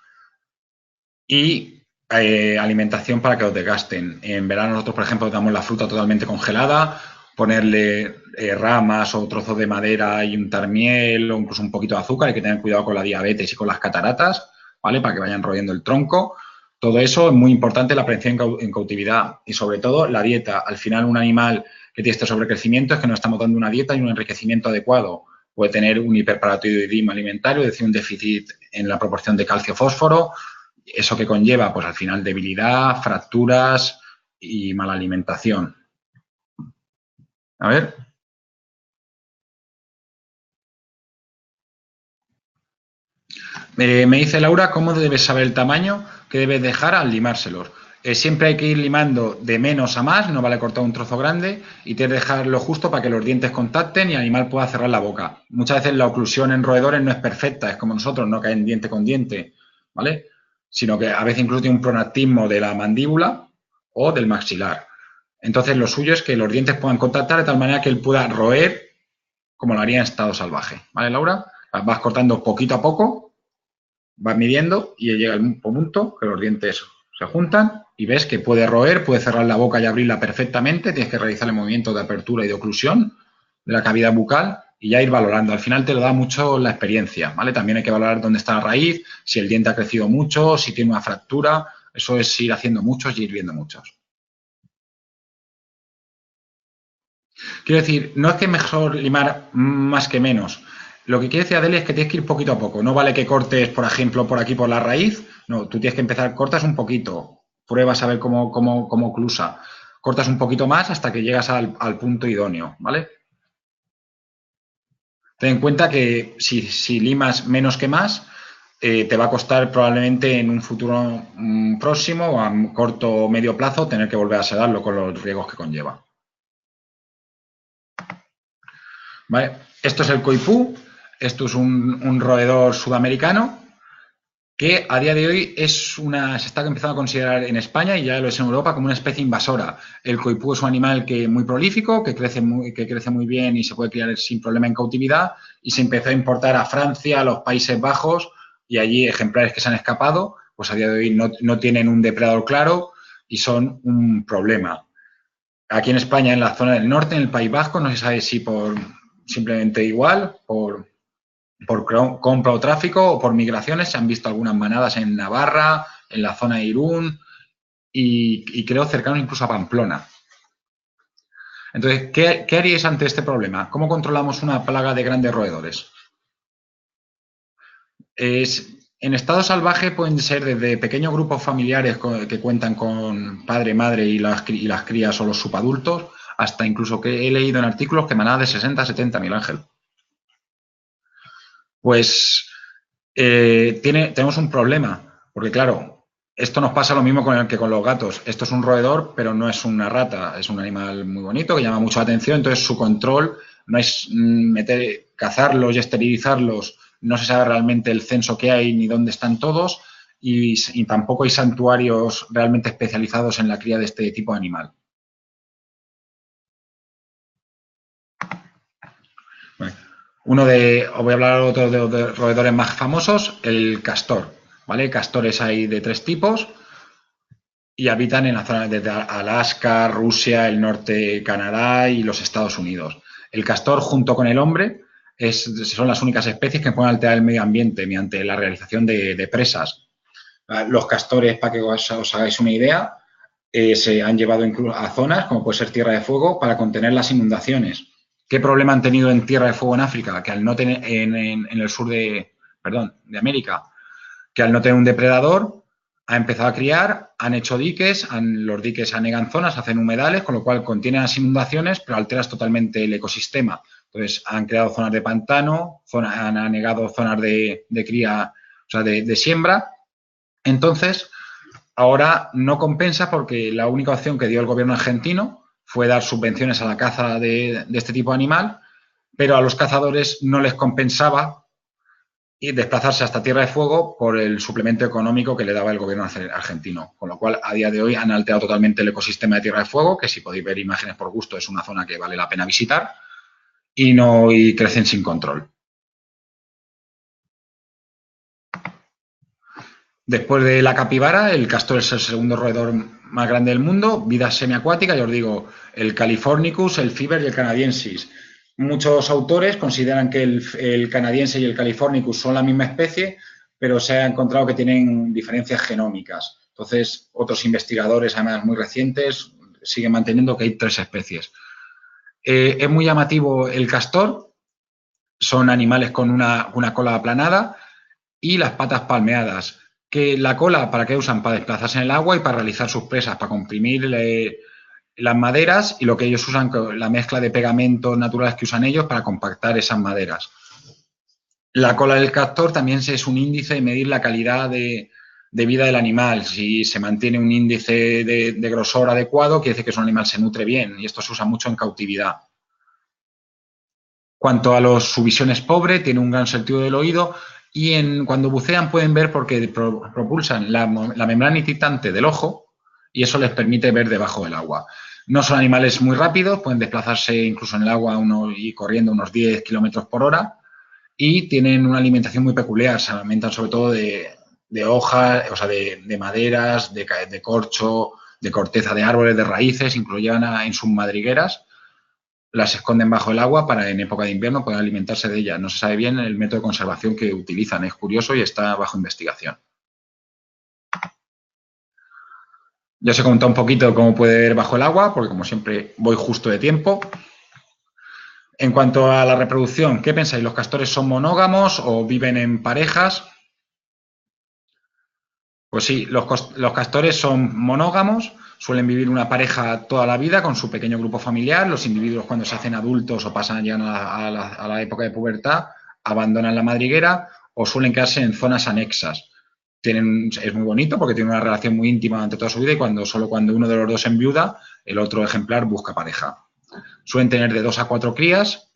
y alimentación para que los desgasten. En verano nosotros, por ejemplo, damos la fruta totalmente congelada, ponerle ramas o trozos de madera y untar miel o incluso un poquito de azúcar. Hay que tener cuidado con la diabetes y con las cataratas, ¿vale? Para que vayan royendo el tronco. Todo eso es muy importante, la prevención en cautividad y sobre todo la dieta. Al final un animal que tiene este sobrecrecimiento es que no estamos dando una dieta y un enriquecimiento adecuado. Puede tener un hiperparatiroidismo alimentario, es decir, un déficit en la proporción de calcio-fósforo. ¿Eso que conlleva? Pues al final debilidad, fracturas y mala alimentación. A ver. Me dice Laura, ¿cómo debes saber el tamaño que debes dejar al limárselos? Siempre hay que ir limando de menos a más, no vale cortar un trozo grande y tienes que dejarlo justo para que los dientes contacten y el animal pueda cerrar la boca. Muchas veces la oclusión en roedores no es perfecta, es como nosotros, no caen diente con diente, ¿vale? Sino que a veces incluso tiene un pronactismo de la mandíbula o del maxilar. Entonces lo suyo es que los dientes puedan contactar de tal manera que él pueda roer como lo haría en estado salvaje, ¿vale, Laura? Vas cortando poquito a poco, vas midiendo y llega el punto que los dientes se juntan y ves que puede roer, puede cerrar la boca y abrirla perfectamente, tienes que realizar el movimiento de apertura y de oclusión de la cavidad bucal y ya ir valorando. Al final te lo da mucho la experiencia, ¿vale? También hay que valorar dónde está la raíz, si el diente ha crecido mucho, si tiene una fractura, eso es ir haciendo muchos y ir viendo muchos. Quiero decir, no es que es mejor limar más que menos. Lo que quiere decir Adele es que tienes que ir poquito a poco. No vale que cortes, por ejemplo, por aquí por la raíz. No, tú tienes que empezar, cortas un poquito, pruebas a ver cómo oclusa. Cortas un poquito más hasta que llegas al punto idóneo, ¿vale? Ten en cuenta que si limas menos que más, te va a costar probablemente en un futuro próximo o a corto o medio plazo tener que volver a sedarlo con los riesgos que conlleva. ¿Vale? Esto es el coipú, esto es un roedor sudamericano que a día de hoy se está empezando a considerar en España y ya lo es en Europa como una especie invasora. El coipú es un animal muy prolífico, que crece muy bien y se puede criar sin problema en cautividad y se empezó a importar a Francia, a los Países Bajos y allí ejemplares que se han escapado, pues a día de hoy no tienen un depredador claro y son un problema. Aquí en España, en la zona del norte, en el País Vasco, no se sabe si por simplemente igual, por compra o tráfico o por migraciones. Se han visto algunas manadas en Navarra, en la zona de Irún y creo cercanos incluso a Pamplona. Entonces, ¿qué haríais ante este problema? ¿Cómo controlamos una plaga de grandes roedores? En estado salvaje pueden ser desde pequeños grupos familiares que cuentan con padre, madre y las crías o los subadultos, hasta incluso que he leído en artículos que manadas de 60 a 70, Miguel Ángel. Pues tenemos un problema, porque claro, esto nos pasa lo mismo que con los gatos. Esto es un roedor, pero no es una rata, es un animal muy bonito que llama mucho la atención, entonces su control no es cazarlos y esterilizarlos, no se sabe realmente el censo que hay ni dónde están todos y tampoco hay santuarios realmente especializados en la cría de este tipo de animal. Bueno, os voy a hablar otro de los roedores más famosos, el castor, ¿vale? Castores hay de 3 tipos y habitan en la zona desde Alaska, Rusia, el norte de Canadá y los Estados Unidos. El castor, junto con el hombre, son las únicas especies que pueden alterar el medio ambiente mediante la realización de presas. Los castores, para que os hagáis una idea, se han llevado incluso a zonas, como puede ser Tierra de Fuego, para contener las inundaciones. ¿Qué problema han tenido en Tierra de Fuego en África? Que al no tener, en el sur de América, que al no tener un depredador, ha empezado a criar, han hecho diques, los diques anegan zonas, hacen humedales, con lo cual contienen las inundaciones, pero alteras totalmente el ecosistema. Entonces, han creado zonas de pantano, han anegado zonas de cría, o sea, de siembra. Entonces, ahora no compensa porque la única opción que dio el gobierno argentino fue dar subvenciones a la caza de este tipo de animal, pero a los cazadores no les compensaba y desplazarse hasta Tierra de Fuego por el suplemento económico que le daba el gobierno argentino. Con lo cual, a día de hoy han alterado totalmente el ecosistema de Tierra de Fuego, que si podéis ver imágenes por gusto es una zona que vale la pena visitar, y crecen sin control. Después de la capibara, el castor es el segundo roedor más grande del mundo, vida semiacuática, ya os digo, el Californicus, el Fiber y el Canadiensis. Muchos autores consideran que el canadiense y el Californicus son la misma especie, pero se ha encontrado que tienen diferencias genómicas. Entonces, otros investigadores, además muy recientes, siguen manteniendo que hay 3 especies. Es muy llamativo el castor, son animales con una cola aplanada y las patas palmeadas. Que la cola, ¿para qué usan? Para desplazarse en el agua y para realizar sus presas, para comprimir las maderas, y lo que ellos usan, la mezcla de pegamentos naturales que usan ellos para compactar esas maderas. La cola del castor también es un índice de medir la calidad de vida del animal. Si se mantiene un índice de grosor adecuado, quiere decir que un animal se nutre bien, y esto se usa mucho en cautividad. Cuanto a su visión es pobre, tiene un gran sentido del oído, y cuando bucean pueden ver porque propulsan la membrana incitante del ojo, y eso les permite ver debajo del agua. No son animales muy rápidos, pueden desplazarse incluso en el agua y corriendo unos 10 kilómetros por hora, y tienen una alimentación muy peculiar. Se alimentan sobre todo de hojas, o sea, de maderas, de corcho, de corteza de árboles, de raíces, incluso llevan en sus madrigueras, las esconden bajo el agua para en época de invierno poder alimentarse de ellas. No se sabe bien el método de conservación que utilizan, es curioso y está bajo investigación. Ya os he contado un poquito cómo puede ver bajo el agua, porque como siempre voy justo de tiempo. En cuanto a la reproducción, ¿qué pensáis? ¿Los castores son monógamos o viven en parejas? Pues sí, los castores son monógamos, suelen vivir una pareja toda la vida con su pequeño grupo familiar. Los individuos, cuando se hacen adultos o pasan ya a la época de pubertad, abandonan la madriguera o suelen quedarse en zonas anexas. Es muy bonito porque tienen una relación muy íntima durante toda su vida, y solo cuando uno de los dos enviuda, el otro ejemplar busca pareja. Suelen tener de 2 a 4 crías,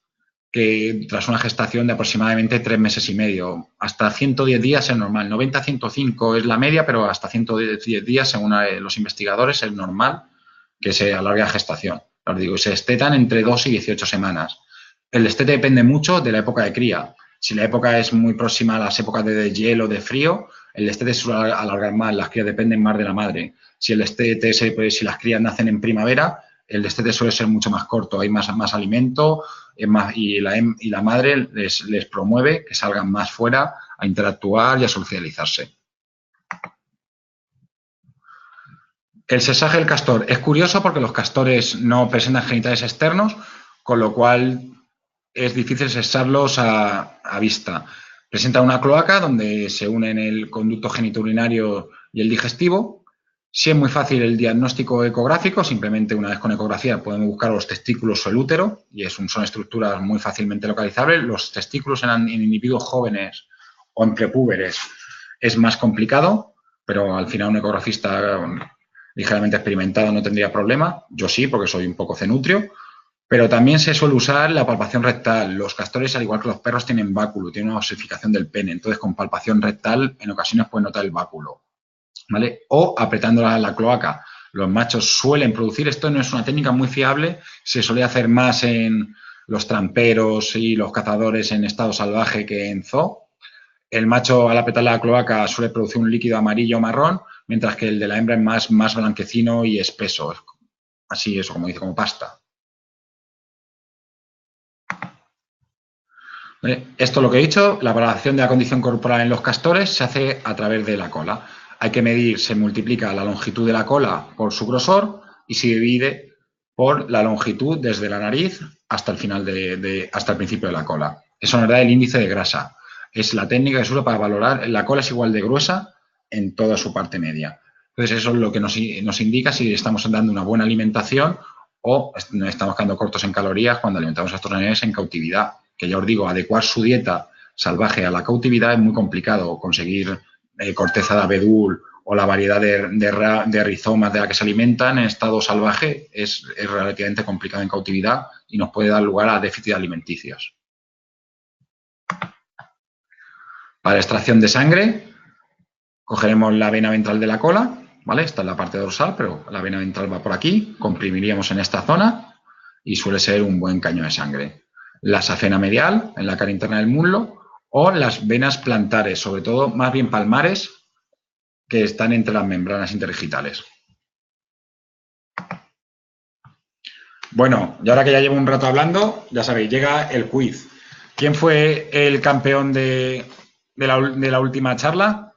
que tras una gestación de aproximadamente 3 meses y medio. Hasta 110 días es normal. 90 a 105 es la media, pero hasta 110 días, según los investigadores, es normal que se alargue la gestación. Os digo, se destetan entre 2 y 18 semanas. El destete depende mucho de la época de cría. Si la época es muy próxima a las épocas de hielo, de frío, el destete se suele alargar más, las crías dependen más de la madre. Si si las crías nacen en primavera, el destete suele ser mucho más corto, hay más alimento, y la madre les promueve que salgan más fuera a interactuar y a socializarse. El sexaje del castor es curioso porque los castores no presentan genitales externos, con lo cual es difícil sexarlos a vista. Presentan una cloaca donde se unen el conducto genitourinario y el digestivo. Sí, es muy fácil el diagnóstico ecográfico, simplemente una vez con ecografía podemos buscar los testículos o el útero, y son estructuras muy fácilmente localizables. Los testículos en individuos jóvenes o en prepúberes es más complicado, pero al final un ecografista ligeramente experimentado no tendría problema. Yo sí, porque soy un poco cenutrio. Pero también se suele usar la palpación rectal. Los castores, al igual que los perros, tienen báculo, tienen una osificación del pene. Entonces, con palpación rectal, en ocasiones pueden notar el báculo, ¿vale? O apretando la cloaca. Los machos suelen producir, esto no es una técnica muy fiable, se suele hacer más en los tramperos y los cazadores en estado salvaje que en zoo. El macho, al apretar la cloaca, suele producir un líquido amarillo o marrón, mientras que el de la hembra es más blanquecino y espeso. Así, eso, como dice, como pasta. ¿Vale? Esto lo que he dicho, la valoración de la condición corporal en los castores se hace a través de la cola. Hay que medir, se multiplica la longitud de la cola por su grosor y se divide por la longitud desde la nariz hasta el final hasta el principio de la cola. Eso nos da el índice de grasa. Es la técnica que se usa para valorar. La cola es igual de gruesa en toda su parte media. Entonces, eso es lo que nos indica si estamos dando una buena alimentación o estamos quedando cortos en calorías cuando alimentamos a estos animales en cautividad. Que ya os digo, adecuar su dieta salvaje a la cautividad es muy complicado. Conseguir corteza de abedul o la variedad de rizomas de la que se alimentan en estado salvaje es relativamente complicado en cautividad y nos puede dar lugar a déficit alimenticios. Para extracción de sangre, cogeremos la vena ventral de la cola, ¿vale? Esta es la parte dorsal, pero la vena ventral va por aquí, comprimiríamos en esta zona y suele ser un buen caño de sangre. La safena medial, en la cara interna del muslo, o las venas plantares, sobre todo más bien palmares, que están entre las membranas interdigitales. Bueno, y ahora que ya llevo un rato hablando, ya sabéis, llega el quiz. ¿Quién fue el campeón de la última charla?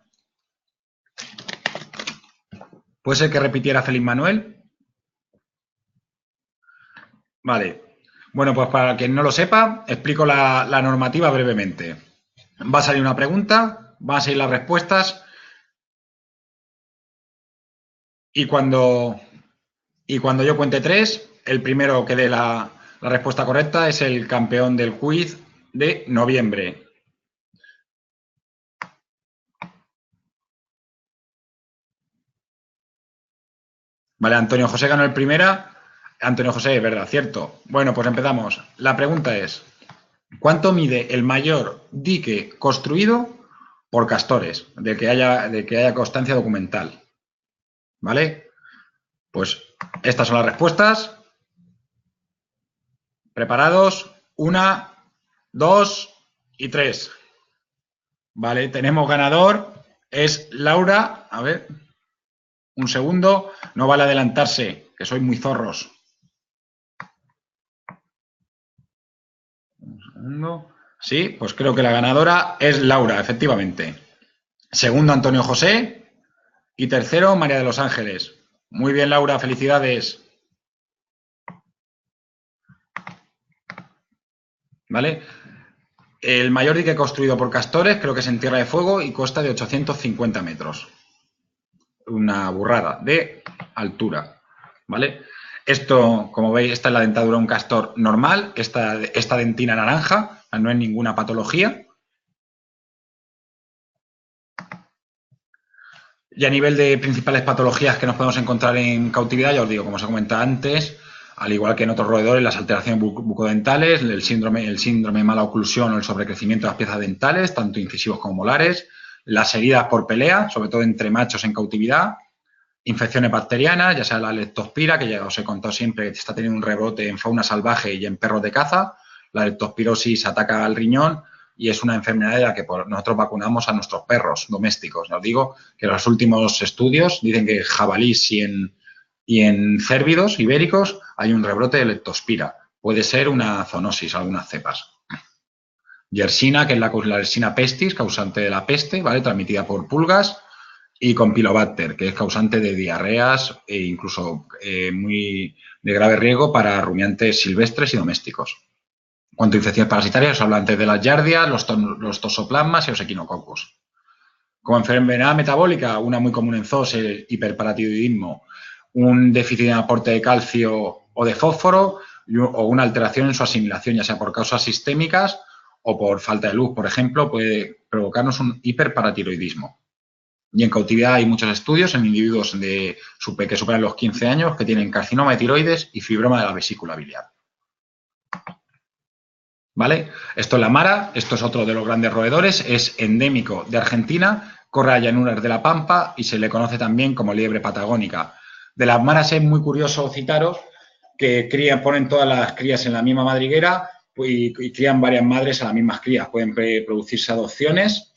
¿Puede ser que repitiera Félix Manuel? Vale. Bueno, pues para quien no lo sepa, explico la normativa brevemente. Va a salir una pregunta, van a salir las respuestas y cuando yo cuente 3, el primero que dé la respuesta correcta es el campeón del quiz de noviembre. Vale, Antonio José ganó el primera. Antonio José, es verdad, cierto. Bueno, pues empezamos. La pregunta es, ¿cuánto mide el mayor dique construido por castores, de que haya constancia documental? ¿Vale? Pues estas son las respuestas. ¿Preparados? 1, 2 y 3. Vale, tenemos ganador. Es Laura. A ver, un segundo. No vale adelantarse, que sois muy zorros. Un segundo. Sí, pues creo que la ganadora es Laura, efectivamente. Segundo, Antonio José. Y tercero, María de los Ángeles. Muy bien, Laura, felicidades. ¿Vale? El mayor dique construido por castores creo que es en Tierra de Fuego y consta de 850 metros. Una burrada de altura. ¿Vale? Esto, como veis, esta es la dentadura de un castor normal. Esta dentina naranja, no es ninguna patología. Y a nivel de principales patologías que nos podemos encontrar en cautividad, ya os digo, como os he comentado antes, al igual que en otros roedores, las alteraciones bucodentales, el síndrome de mala oclusión o el sobrecrecimiento de las piezas dentales, tanto incisivos como molares, las heridas por pelea, sobre todo entre machos en cautividad, infecciones bacterianas, ya sea la leptospira, que ya os he contado siempre que está teniendo un rebrote en fauna salvaje y en perros de caza, la leptospirosis ataca al riñón y es una enfermedad de la que nosotros vacunamos a nuestros perros domésticos. Os digo que los últimos estudios dicen que jabalís y en cérvidos ibéricos hay un rebrote de leptospira. Puede ser una zoonosis, algunas cepas. Yersina, que es la Yersina pestis, causante de la peste, ¿vale? Transmitida por pulgas, y Campylobacter, que es causante de diarreas e incluso muy de grave riesgo para rumiantes silvestres y domésticos. En cuanto a infecciones parasitarias, os hablo antes de las giardias, los toxoplasmas y los equinococcos. Como enfermedad metabólica, una muy común en zoos, el hiperparatiroidismo, un déficit en aporte de calcio o de fósforo o una alteración en su asimilación, ya sea por causas sistémicas o por falta de luz, por ejemplo, puede provocarnos un hiperparatiroidismo. Y en cautividad hay muchos estudios en individuos que superan los 15 años que tienen carcinoma de tiroides y fibroma de la vesícula biliar. ¿Vale? Esto es la mara, esto es otro de los grandes roedores, es endémico de Argentina, corre a llanuras de la Pampa y se le conoce también como liebre patagónica. De las maras es muy curioso citaros que ponen todas las crías en la misma madriguera y crían varias madres a las mismas crías. Pueden producirse adopciones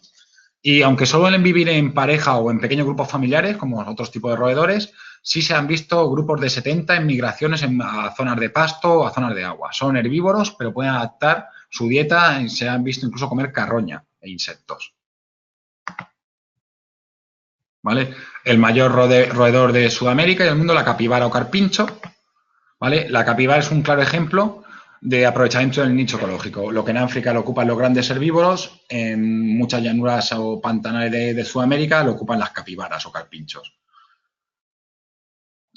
Y aunque suelen vivir en pareja o en pequeños grupos familiares, como otros tipos de roedores, sí se han visto grupos de 70 en migraciones a zonas de pasto o a zonas de agua. Son herbívoros, pero pueden adaptar su dieta y se han visto incluso comer carroña e insectos. ¿Vale? El mayor roedor de Sudamérica y del mundo, la capibara o carpincho. ¿Vale? La capibara es un claro ejemplo de aprovechamiento del nicho ecológico. Lo que en África lo ocupan los grandes herbívoros, en muchas llanuras o pantanales de Sudamérica lo ocupan las capibaras o carpinchos.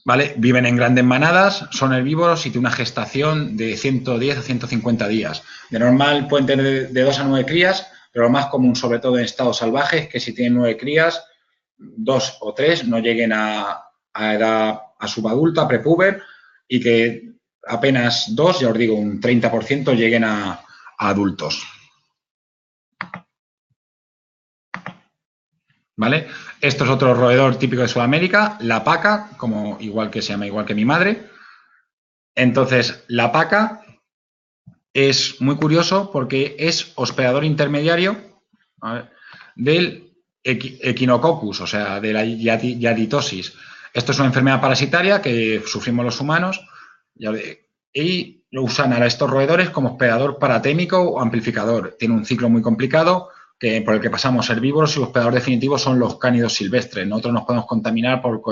¿Vale? Viven en grandes manadas, son herbívoros y tienen una gestación de 110 a 150 días. De normal pueden tener de 2 a 9 crías, pero lo más común, sobre todo en estados salvajes, es que si tienen 9 crías, 2 o 3 no lleguen a edad a subadulta, prepuber, y que apenas 2, ya os digo, un 30% lleguen a adultos. ¿Vale? Esto es otro roedor típico de Sudamérica, la paca, como igual que se llama igual que mi madre. Entonces, la paca es muy curioso porque es hospedador intermediario del Echinococcus, o sea, de la yaditosis. Esto es una enfermedad parasitaria que sufrimos los humanos y lo usan a estos roedores como hospedador paratémico o amplificador. Tiene un ciclo muy complicado por el que pasamos herbívoros y el hospedador definitivo son los cánidos silvestres. Nosotros nos podemos contaminar por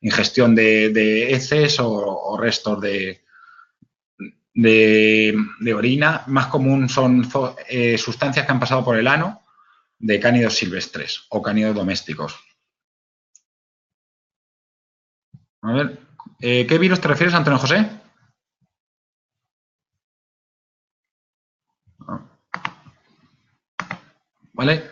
ingestión de heces o restos de orina. Más común son sustancias que han pasado por el ano de cánidos silvestres o cánidos domésticos. A ver, ¿qué virus te refieres, Antonio José? ¿Vale?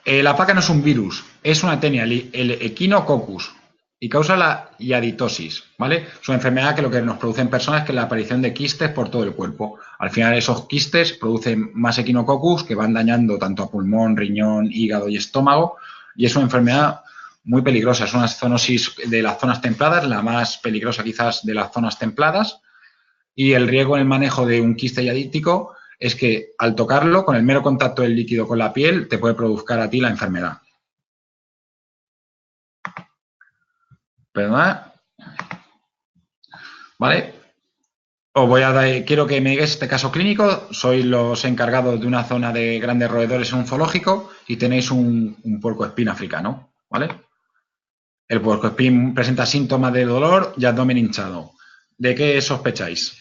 La paca no es un virus, es una tenia, el Echinococcus, y causa la yaditosis, ¿vale? Es una enfermedad que lo que nos produce en personas es la aparición de quistes por todo el cuerpo. Al final esos quistes producen más Echinococcus que van dañando tanto a pulmón, riñón, hígado y estómago, y es una enfermedad muy peligrosa. Es una zoonosis de las zonas templadas, la más peligrosa quizás de las zonas templadas, y el riesgo en el manejo de un quiste yadítico es que al tocarlo, con el mero contacto del líquido con la piel, te puede provocar a ti la enfermedad. ¿Verdad? ¿Vale? Quiero que me digáis este caso clínico. Sois los encargados de una zona de grandes roedores en un zoológico y tenéis un puercoespín africano, ¿vale? El puercoespín presenta síntomas de dolor y abdomen hinchado. ¿De qué sospecháis?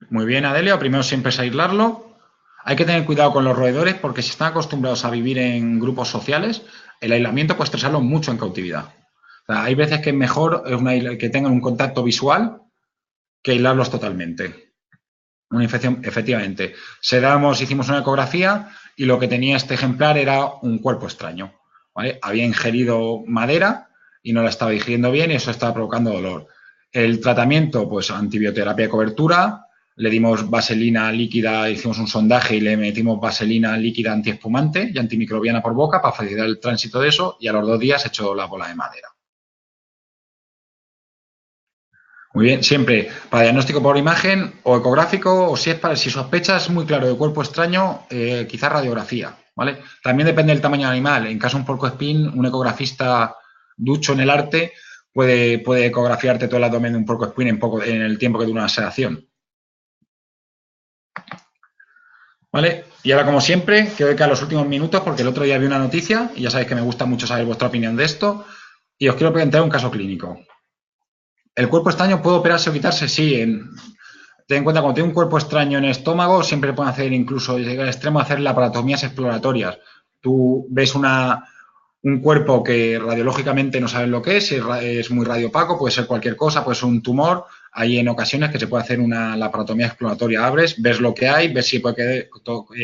Muy bien, Adelia. Primero siempre es aislarlo. Hay que tener cuidado con los roedores porque si están acostumbrados a vivir en grupos sociales, el aislamiento puede estresarlos mucho en cautividad. O sea, hay veces que es mejor que tengan un contacto visual que aislarlos totalmente. Una infección, efectivamente. Hicimos una ecografía y lo que tenía este ejemplar era un cuerpo extraño, ¿vale? Había ingerido madera y no la estaba digiriendo bien y eso estaba provocando dolor. El tratamiento, pues antibioterapia de cobertura, le dimos vaselina líquida, hicimos un sondaje y le metimos vaselina líquida antiespumante y antimicrobiana por boca para facilitar el tránsito de eso y a los 2 días echó la bola de madera. Muy bien, siempre para diagnóstico por imagen o ecográfico o si sospechas muy claro de cuerpo extraño, quizás radiografía, ¿vale? También depende del tamaño del animal. En caso de un puercoespín, un ecografista ducho en el arte puede ecografiarte todo el abdomen de un puercoespín en el tiempo que dura una sedación. ¿Vale? Y ahora, como siempre, quiero que a los últimos minutos, porque el otro día vi una noticia y ya sabéis que me gusta mucho saber vuestra opinión de esto, y os quiero plantear un caso clínico. ¿El cuerpo extraño puede operarse o quitarse? Sí. Ten en cuenta, cuando tiene un cuerpo extraño en el estómago, siempre pueden hacer, incluso llegar al extremo, hacer laparotomías exploratorias. Tú ves un cuerpo que radiológicamente no sabes lo que es muy radiopaco, puede ser cualquier cosa, puede ser un tumor. Hay en ocasiones que se puede hacer una laparotomía exploratoria. Abres, ves lo que hay, ves si puede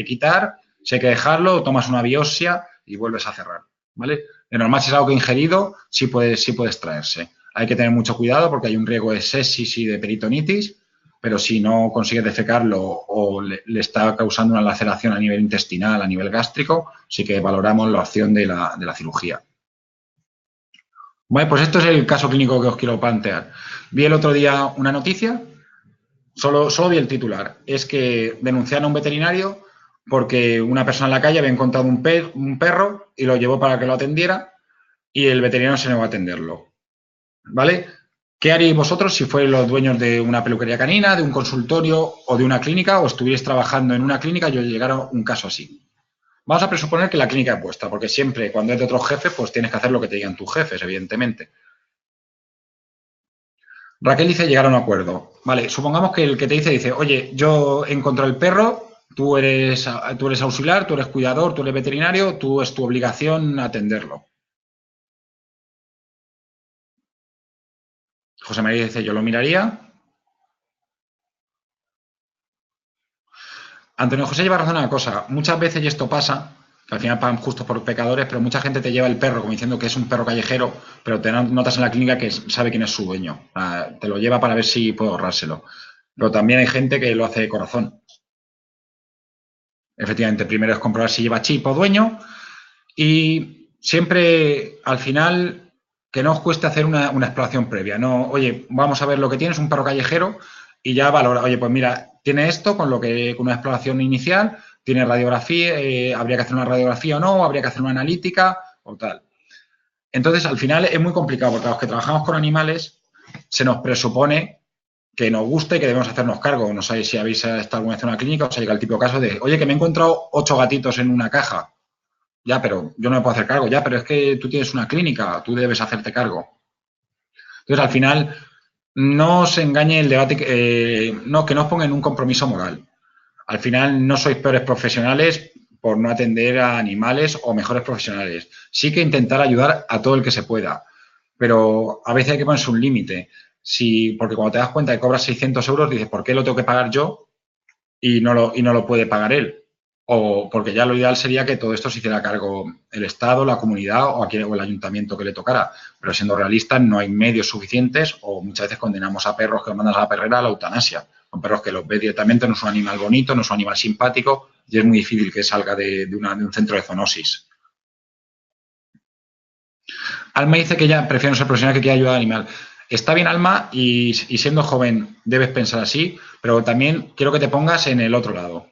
quitar, si hay que dejarlo, tomas una biopsia y vuelves a cerrar, ¿vale? De normal, si es algo que he ingerido, sí puede extraerse. Hay que tener mucho cuidado porque hay un riesgo de sepsis y de peritonitis, pero si no consigues defecarlo o le está causando una laceración a nivel intestinal, a nivel gástrico, sí que valoramos la opción de la cirugía. Bueno, pues esto es el caso clínico que os quiero plantear. Vi el otro día una noticia Solo vi el titular. Es que denunciaron a un veterinario porque una persona en la calle había encontrado un perro y lo llevó para que lo atendiera y el veterinario se negó a atenderlo. ¿Vale? ¿Qué haríais vosotros si fuerais los dueños de una peluquería canina, de un consultorio o de una clínica o estuvierais trabajando en una clínica y os llegara un caso así? Vamos a presuponer que la clínica es vuestra, porque siempre cuando es de otros jefes, pues tienes que hacer lo que te digan tus jefes, evidentemente. Raquel dice llegar a un acuerdo. Vale, supongamos que el que te dice, oye, yo he encontrado el perro, tú eres auxiliar, tú eres cuidador, tú eres veterinario, tú es tu obligación atenderlo. José María dice, yo lo miraría. Antonio José lleva razón a una cosa. Muchas veces, y esto pasa, que al final pagan justos por pecadores, pero mucha gente te lleva el perro como diciendo que es un perro callejero, pero te notas en la clínica que sabe quién es su dueño. Te lo lleva para ver si puede ahorrárselo. Pero también hay gente que lo hace de corazón. Efectivamente, primero es comprobar si lleva chip o dueño y siempre, al final, que no os cueste hacer una exploración previa. No, oye, vamos a ver lo que tienes, un perro callejero, y ya valora, oye, pues mira, tiene esto con una exploración inicial, tiene radiografía, habría que hacer una radiografía o no, habría que hacer una analítica o tal. Entonces, al final es muy complicado porque a los que trabajamos con animales se nos presupone que nos guste y que debemos hacernos cargo. No sé si habéis estado alguna vez en una clínica, os ha llegado el típico caso de, oye, que me he encontrado 8 gatitos en una caja. Ya, pero yo no me puedo hacer cargo. Ya, pero es que tú tienes una clínica, tú debes hacerte cargo. Entonces, al final, no os engañe el debate, que no os pongan un compromiso moral. Al final, no sois peores profesionales por no atender a animales o mejores profesionales. Sí que intentar ayudar a todo el que se pueda, pero a veces hay que ponerse un límite. Porque cuando te das cuenta que cobras 600 euros, dices, ¿por qué lo tengo que pagar yo y no lo puede pagar él? O porque ya lo ideal sería que todo esto se hiciera cargo el Estado, la comunidad o el ayuntamiento que le tocara. Pero siendo realistas, no hay medios suficientes o muchas veces condenamos a perros que los mandan a la perrera a la eutanasia. Son perros que los ves directamente, no es un animal bonito, no es un animal simpático y es muy difícil que salga de un centro de zoonosis. Alma dice que ella prefiere no ser profesional, que quiere ayudar al animal. Está bien, Alma, y siendo joven debes pensar así, pero también quiero que te pongas en el otro lado.